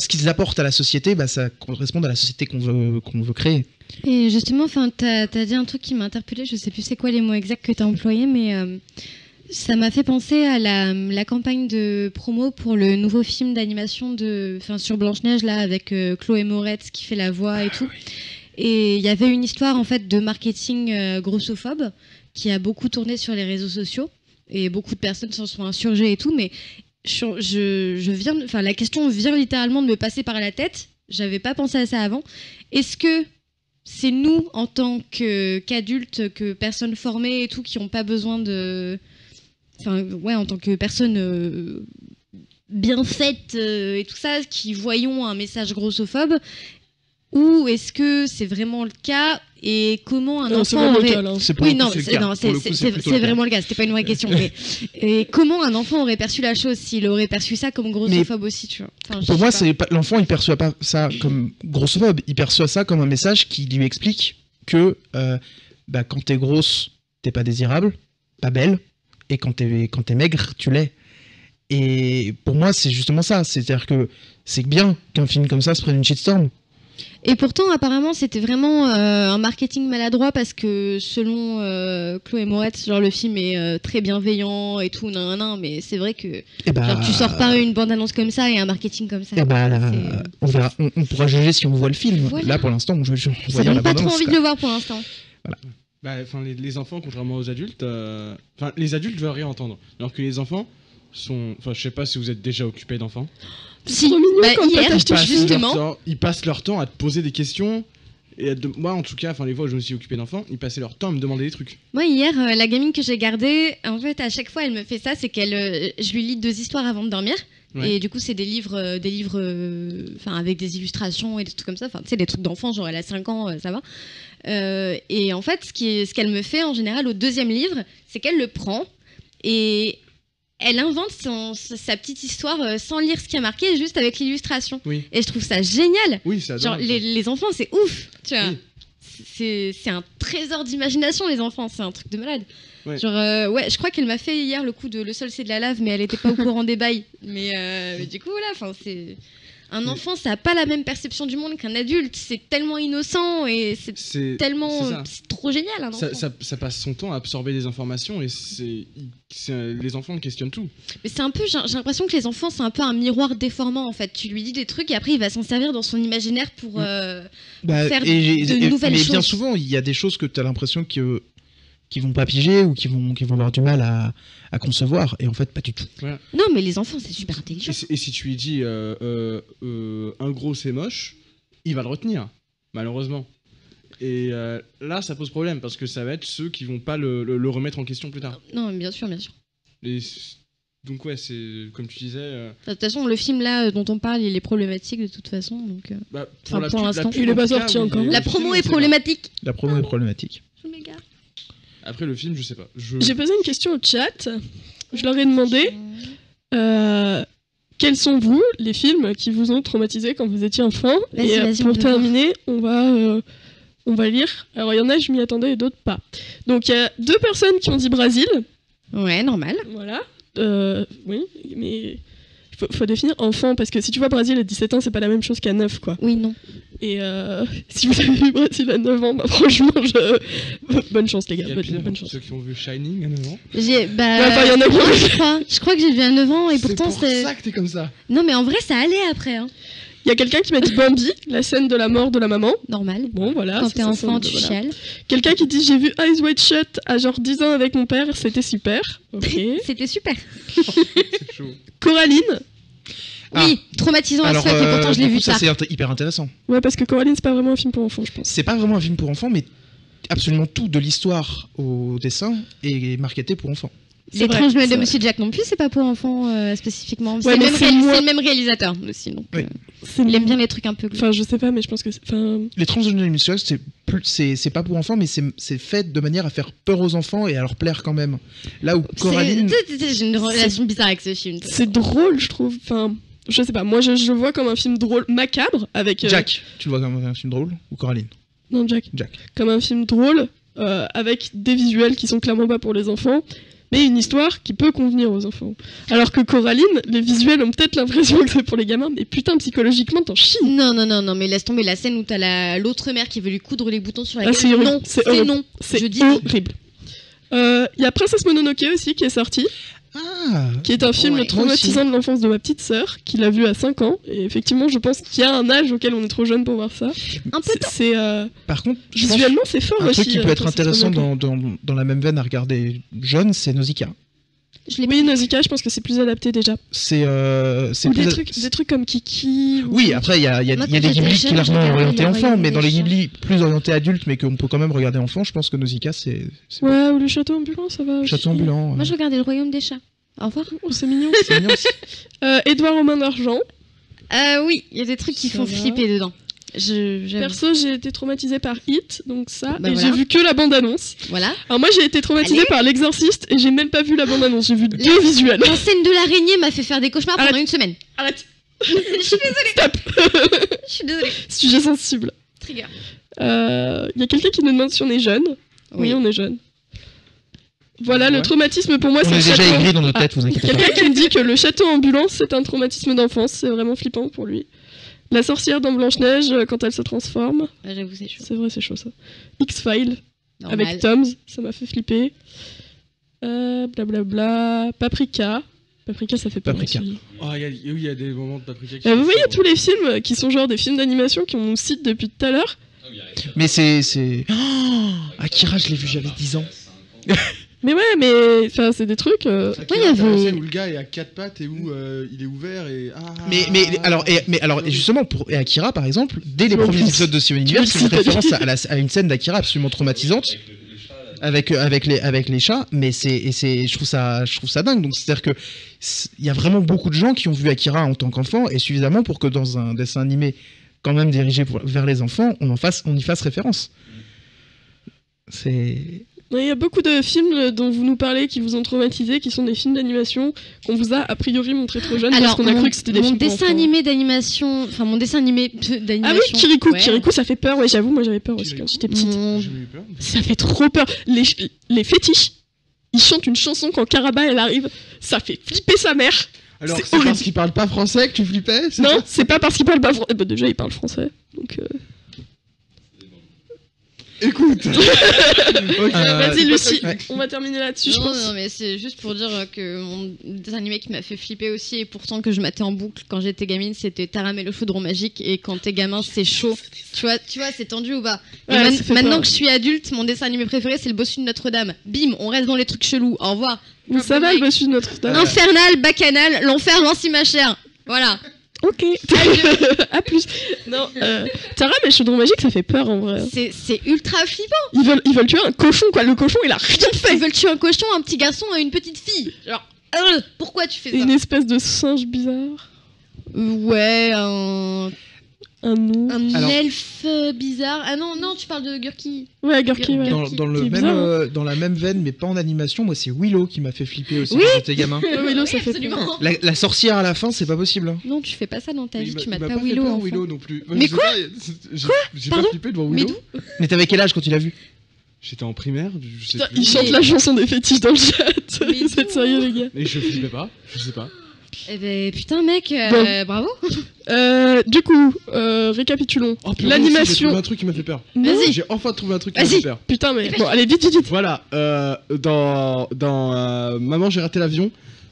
D: qu'ils apportent à la société, bah, ça corresponde à la société qu'on veut créer.
B: Et justement, t'as dit un truc qui m'a interpellée, je sais plus c'est quoi les mots exacts que t'as employés, mais ça m'a fait penser à la campagne de promo pour le nouveau film d'animation sur Blanche-Neige, là, avec Chloé Moretz qui fait la voix et tout. Et il y avait une histoire en fait de marketing grossophobe qui a beaucoup tourné sur les réseaux sociaux et beaucoup de personnes s'en sont insurgées et tout, mais la question vient littéralement de me passer par la tête. J'avais pas pensé à ça avant. Est-ce que c'est nous, en tant qu'adultes, que personnes formées et tout, qui n'ont pas besoin de... en tant que personnes bien faites et tout ça, qui voyons un message grossophobe, ou est-ce que c'est vraiment le cas et comment un enfant aurait... C'est vraiment le cas, c'était pas une vraie question. Et comment un enfant aurait perçu la chose s'il aurait perçu ça comme grossophobe aussi, tu vois.
D: Pour moi, l'enfant, il perçoit pas ça comme grossophobe, il perçoit ça comme un message qui lui explique que quand t'es grosse, t'es pas désirable, pas belle, et quand t'es maigre, tu l'es. Et pour moi, c'est justement ça, c'est-à-dire que c'est bien qu'un film comme ça se prenne une shitstorm.
B: Et pourtant, apparemment, c'était vraiment un marketing maladroit parce que selon Chloé Moretz, le film est très bienveillant et tout, mais c'est vrai que tu sors pas une bande-annonce comme ça et un marketing comme ça.
D: On verra, on pourra juger si on voit le film. Voilà. Là, pour l'instant,
B: ça donne pas trop envie de le voir pour l'instant.
C: Voilà. Les enfants, contrairement aux adultes, les adultes veulent rien entendre, alors que les enfants sont... je sais pas si vous êtes déjà occupé d'enfants.
B: Si, justement.
C: Ils passent leur temps à te poser des questions. Et moi, en tout cas, les fois où je me suis occupé d'enfants, ils passaient leur temps à me demander des trucs.
B: Moi, hier, la gamine que j'ai gardée, en fait, à chaque fois, elle me fait ça, c'est je lui lis 2 histoires avant de dormir. Ouais. Et du coup, c'est des livres avec des illustrations et des trucs comme ça. Des trucs d'enfants, genre elle a 5 ans, ça va. Et en fait, ce qu'elle me fait en général au 2e livre, c'est qu'elle le prend et elle invente sa petite histoire sans lire ce qui a marqué, juste avec l'illustration. Oui. Et je trouve ça génial.
C: Oui, c'est adorable.
B: Genre, les enfants, c'est ouf, tu vois. Oui. C'est un trésor d'imagination, les enfants. C'est un truc de malade. Ouais. Genre, je crois qu'elle m'a fait hier le coup de Le sol, c'est de la lave, mais elle était pas au courant des bails. Mais du coup, voilà, c'est... Un enfant, ça n'a pas la même perception du monde qu'un adulte. C'est tellement innocent et c'est tellement... C'est trop génial, un enfant.
C: Ça passe son temps à absorber des informations et les enfants questionnent tout.
B: Mais c'est un peu... J'ai l'impression que les enfants, c'est un peu un miroir déformant, en fait. Tu lui dis des trucs et après, il va s'en servir dans son imaginaire pour faire de nouvelles choses.
D: Mais bien souvent, il y a des choses que tu as l'impression qui vont pas piger ou qui vont avoir du mal à concevoir, et en fait pas du tout.
C: Voilà.
B: Non, mais les enfants, c'est super intelligent.
C: Et si tu lui dis un gros c'est moche, il va le retenir, malheureusement. Et là, ça pose problème, parce que ça va être ceux qui vont pas le remettre en question plus tard.
B: Non, bien sûr.
C: Donc ouais, c'est comme tu disais...
B: De toute façon, le film là dont on parle, il est problématique de toute façon. Donc, pour l'instant,
A: il est pas sorti encore.
B: La promo est problématique.
D: La promo est problématique.
B: Je m'égare.
C: Après le film, je sais pas.
A: J'ai posé une question au chat. Je leur ai demandé quels sont vous les films qui vous ont traumatisé quand vous étiez enfant. Et pour terminer, on va lire. Alors il y en a, je m'y attendais, et d'autres pas. Donc il y a 2 personnes qui ont dit Brésil.
B: Ouais, normal.
A: Voilà. Oui, mais faut définir enfant, parce que si tu vois Brésil à 17 ans, c'est pas la même chose qu'à 9, quoi.
B: Oui, non.
A: Et si vous avez vu Brésil à 9 ans, bah franchement, bonne chance, les gars.
C: Il y a pire,
A: Bonne chance.
C: ceux qui ont vu Shining à 9 ans.
B: Bah,
A: il y en a beaucoup.
B: je crois que j'ai vu à 9 ans et pourtant
C: c'est pour ça que t'es comme ça.
B: Non, mais en vrai, ça allait après. Hein.
A: Il y a quelqu'un qui m'a dit Bambi, la scène de la mort de la maman.
B: Normal.
A: Bon, voilà.
B: Quand
A: ça,
B: t'es
A: ça
B: enfant,
A: semble-
B: tu
A: voilà.
B: chiales.
A: Quelqu'un qui dit j'ai vu Eyes Wide Shut à genre 10 ans avec mon père, c'était super. Ok.
B: C'était super.
C: C'est chaud.
A: Coraline.
B: Oui, traumatisant à souhait, et pourtant je l'ai
D: du
B: vu
D: coup, ça
B: tard.
D: c'est hyper intéressant.
A: Ouais, parce que Coraline, c'est pas vraiment un film pour enfants, je pense.
D: C'est pas vraiment un film pour enfants, mais absolument tout de l'histoire au dessin est marketé pour enfants.
A: C'est
B: L'étrange
A: vrai,
B: Noël de
A: c'est
B: Monsieur Jack non plus, c'est pas pour enfants spécifiquement. C'est
A: Ouais,
B: le,
A: mais
B: même
A: c'est moins-
B: c'est le même réalisateur aussi, donc
D: Oui.
A: C'est-
B: il aime bien les trucs un peu.
A: Enfin, je sais pas, mais je pense que c'est. Enfin,
D: L'étrange Noël de Monsieur Jack, c'est pas pour enfants, mais c'est fait de manière à faire peur aux enfants et à leur plaire quand même. Là où Coraline,
B: J'ai une relation bizarre avec ce film.
A: c'est drôle, je trouve. Enfin, je sais pas. Moi, je le vois comme un film drôle, macabre, avec.
D: Jack, tu le vois comme un film drôle ou Coraline?
A: Non, Jack.
D: Jack.
A: Comme un film drôle, avec des visuels qui sont clairement pas pour les enfants, mais une histoire qui peut convenir aux enfants. Alors que Coraline, les visuels ont peut-être l'impression que c'est pour les gamins, mais putain, psychologiquement, t'en chies.
B: Non, mais laisse tomber la scène où t'as l'autre mère qui veut lui coudre les boutons sur la
A: Ah,
B: gueule.
A: c'est horrible,
B: Non,
A: c'est
B: c'est
A: horrible.
B: non.
A: C'est
B: Je dis non.
A: horrible. Il y a Princesse Mononoke aussi qui est sorti,
D: Ah,
A: qui est un film
B: Ouais,
A: traumatisant de l'enfance de ma petite sœur, qui l'a vu à 5 ans. Et effectivement, je pense qu'il y a un âge auquel on est trop jeune pour voir ça.
B: Un peu tôt.
A: C'est
D: par contre, je pense
A: visuellement, c'est fort
D: un
A: aussi.
D: truc qui peut être
A: Princesse
D: intéressant
A: Mononoke.
D: dans la même veine à regarder jeune, c'est Nausicaa.
B: Je l'ai
A: Oui, Nausicaa, je pense que c'est plus adapté déjà.
D: C'est
A: Ou
D: plus
A: des trucs comme Kiki. ou-
D: Oui, après, il y a
B: Moi,
D: des
B: quand j'étais
D: Ghibli
B: jeune,
D: clairement
B: je regardais
D: orientés
B: Le
D: enfants,
B: Royaume
D: mais dans
B: des
D: les
B: Chats.
D: Ghibli plus orientés adultes, mais qu'on peut quand même regarder enfant, je pense que Nausicaa, c'est
A: Ouais, ou le château ambulant, ça va. aussi.
D: château ambulant.
B: Moi, je regardais Le Royaume des Chats. Au revoir.
A: Oh, c'est mignon.
D: C'est mignon aussi.
A: Édouard aux mains d'argent.
B: Oui, il y a des trucs qui
A: Ça
B: font
A: va.
B: flipper dedans. J'avoue.
A: Perso, j'ai été traumatisée par Hit, donc ça.
B: Bah
A: et
B: voilà.
A: j'ai vu que la bande-annonce.
B: Voilà.
A: Alors moi, j'ai été traumatisée
B: Allez.
A: par L'Exorciste et j'ai même pas vu la bande-annonce. J'ai vu deux visuels.
B: La scène de l'araignée m'a fait faire des cauchemars pendant
A: Arrête.
B: une semaine.
A: Arrête.
B: Je suis désolée.
A: Stop.
B: Je suis désolée.
A: Sujet sensible.
B: Trigger.
A: Il y a quelqu'un qui nous demande si on est jeune. Oui, on est jeune. Voilà, le
C: Ouais.
A: traumatisme pour moi,
D: On
A: c'est
D: est
A: le
D: déjà
A: château.
D: aigris dans nos têtes, vous inquiétez pas.
A: Quelqu'un qui me dit que le château ambulant, c'est un traumatisme d'enfance. C'est vraiment flippant pour lui. La sorcière dans Blanche-Neige, quand elle se transforme.
B: Ah, j'avoue, c'est chaud.
A: C'est vrai, c'est chaud ça. X-Files,
B: Normal.
A: avec Toms, ça m'a fait flipper. Blablabla. Paprika. Paprika, ça fait peur
D: Paprika.
A: aussi.
C: Oh, il y a des moments de Paprika qui
A: Vous
C: sont
A: voyez
C: forts.
A: tous les films qui sont genre des films d'animation qu'on nous cite depuis tout à l'heure.
D: Mais c'est. Oh, Akira, je l'ai vu, j'avais 10 ans.
A: Mais ouais, mais enfin, c'est des trucs.
C: Akira,
B: Ouais, il y avait-
C: t'as la scène où le gars est à quatre pattes et où il est ouvert et. Ah,
D: Mais justement, pour et Akira par exemple, dès les
A: En
D: premiers
A: plus.
D: épisodes de Steven Universe,
A: Tu
D: c'est une
A: le cites,
D: référence à une scène d'Akira absolument traumatisante. Avec les chats, mais je trouve ça dingue. Donc c'est-à-dire que il y a vraiment beaucoup de gens qui ont vu Akira en tant qu'enfant et suffisamment pour que dans un dessin animé quand même dirigé vers les enfants, on y fasse référence. C'est
A: Il y a beaucoup de films dont vous nous parlez qui vous ont traumatisé, qui sont des films d'animation qu'on vous a a priori montré trop jeunes parce
B: Alors,
A: qu'on a cru que c'était des
B: mon
A: films pour
B: dessin
A: enfants.
B: animé d'animation, enfin mon dessin animé d'animation.
A: Ah oui, Kirikou,
B: ouais.
A: Kirikou, ça fait peur. Ouais, j'avoue, moi j'avais peur aussi
C: Kirikou.
A: quand j'étais petite.
B: Mon-
C: J'ai eu peur.
A: Ça fait trop peur. Les fétiches, ils chantent une chanson quand Caraba elle arrive, ça fait flipper sa mère.
C: Alors,
A: C'est
C: c'est
A: horrible.
C: parce qu'il parle pas français que tu flippais c'est
A: Non,
C: ça
A: c'est pas parce qu'il parle pas français. Bah, déjà, il parle français. Donc,
C: Écoute Ok,
A: vas-y, Lucie,
D: ouais.
A: on va terminer là-dessus, je
B: Non,
A: pense.
B: non, mais c'est juste pour dire que mon dessin animé qui m'a fait flipper aussi et pourtant que je matais en boucle quand j'étais gamine, c'était Taram et le chaudron magique et quand t'es gamin, c'est chaud. Tu vois, c'est tendu ou pas. Et
A: Ouais, ça fait
B: maintenant
A: peur.
B: que je suis adulte, mon dessin animé préféré c'est le Bossu de Notre-Dame. Bim, on reste dans les trucs chelous. Au revoir.
A: Mais ça va, le bossu de Notre-Dame.
B: Infernal, bacchanal, l'enfer, Nancy ma chère. Voilà.
A: Ok. À plus. Non, Tara, mais le chaudron magique, ça fait peur en vrai.
B: C'est ultra flippant.
A: Ils veulent tuer un cochon, quoi. Le cochon, il a rien
B: Ils
A: fait.
B: veulent tuer un cochon, un petit garçon et une petite fille. Genre, pourquoi tu fais
A: C'est
B: ça
A: une espèce de singe bizarre.
B: Ouais, un
A: Un ours.
D: Alors-
B: elfe bizarre. Ah non, tu parles de Gurki.
A: Ouais, Gurki, ouais.
D: dans la même veine, mais pas en animation, moi c'est Willow qui m'a fait flipper aussi
B: Oui.
D: quand j'étais gamin.
A: Ouais, Willow, ça fait peur.
B: Absolument.
D: La sorcière à la fin, c'est pas possible. Hein.
B: Non, tu fais pas ça dans ta vie, tu
C: Il
B: mates
C: m'a
B: pas
C: fait
B: Willow.
C: peur,
B: enfant.
C: Willow non plus.
B: Mais
C: Je sais
B: quoi
C: pas, j'ai pas
B: Pardon
C: flippé devant
B: Mais
C: Willow.
D: Mais t'avais quel âge quand tu l'as vu?
C: J'étais en primaire, je sais
A: Putain,
C: plus.
A: il chante la chanson des fétiches dans le chat.
B: Mais
A: Vous êtes sérieux, les gars?
C: Mais je flippais pas, je sais pas.
B: Eh ben putain mec, bravo.
A: Du coup, récapitulons.
F: Oh, putain,
A: L'animation.
F: J'ai trouvé un truc qui m'a fait peur.
B: Vas-y.
F: J'ai enfin trouvé un truc qui m'a
B: Vas-y.
F: fait peur.
A: Putain, mais bon, allez, vite, vite, vite.
F: Voilà, dans Maman, j'ai raté l'avion,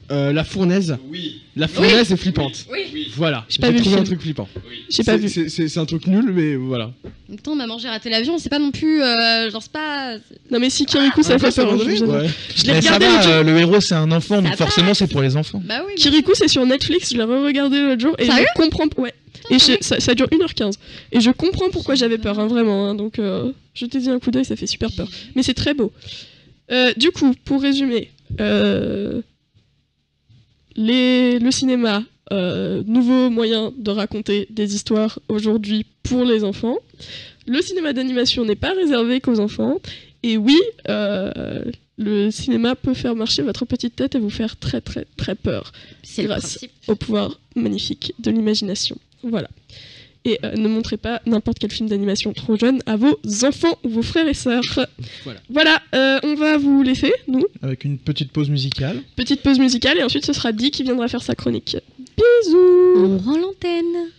F: la fournaise.
C: Oui.
F: La fournaise est flippante.
C: Oui.
F: Voilà,
A: J'ai
F: j'ai
A: pas vu le
F: trouvé un
A: film.
F: truc flippant.
A: J'ai pas vu.
F: C'est un truc nul, mais voilà.
B: En même temps, maman, j'ai raté l'avion, c'est pas non plus. Genre, c'est pas.
A: Non, mais si Kirikou, ça fait peur. Je l'ai
F: Ouais.
A: regardé
D: ça
A: l'autre jour.
D: va, le héros c'est un enfant, donc
B: Ça
D: forcément c'est pour les enfants.
B: Bah oui.
A: Kirikou, c'est sur Netflix, je l'ai re-regardé l'autre jour et
B: Sérieux
A: je comprends. Ouais. Et ça dure 1h15. Et je comprends pourquoi j'avais peur, hein, vraiment. Hein, donc, jetez-y un coup d'œil, ça fait super peur. Mais c'est très beau. Du coup, pour résumer, le cinéma, nouveau moyen de raconter des histoires aujourd'hui pour les enfants. Le cinéma d'animation n'est pas réservé qu'aux enfants. Et oui, le cinéma peut faire marcher votre petite tête et vous faire très très très peur
B: C'est le
A: grâce
B: principe.
A: au pouvoir magnifique de l'imagination. Voilà. Et ne montrez pas n'importe quel film d'animation trop jeune à vos enfants ou vos frères et sœurs. Voilà, on va vous laisser, nous.
D: Avec une petite pause musicale.
A: Petite pause musicale et ensuite ce sera Di qui viendra faire sa chronique. Bisous.
B: On rend l'antenne.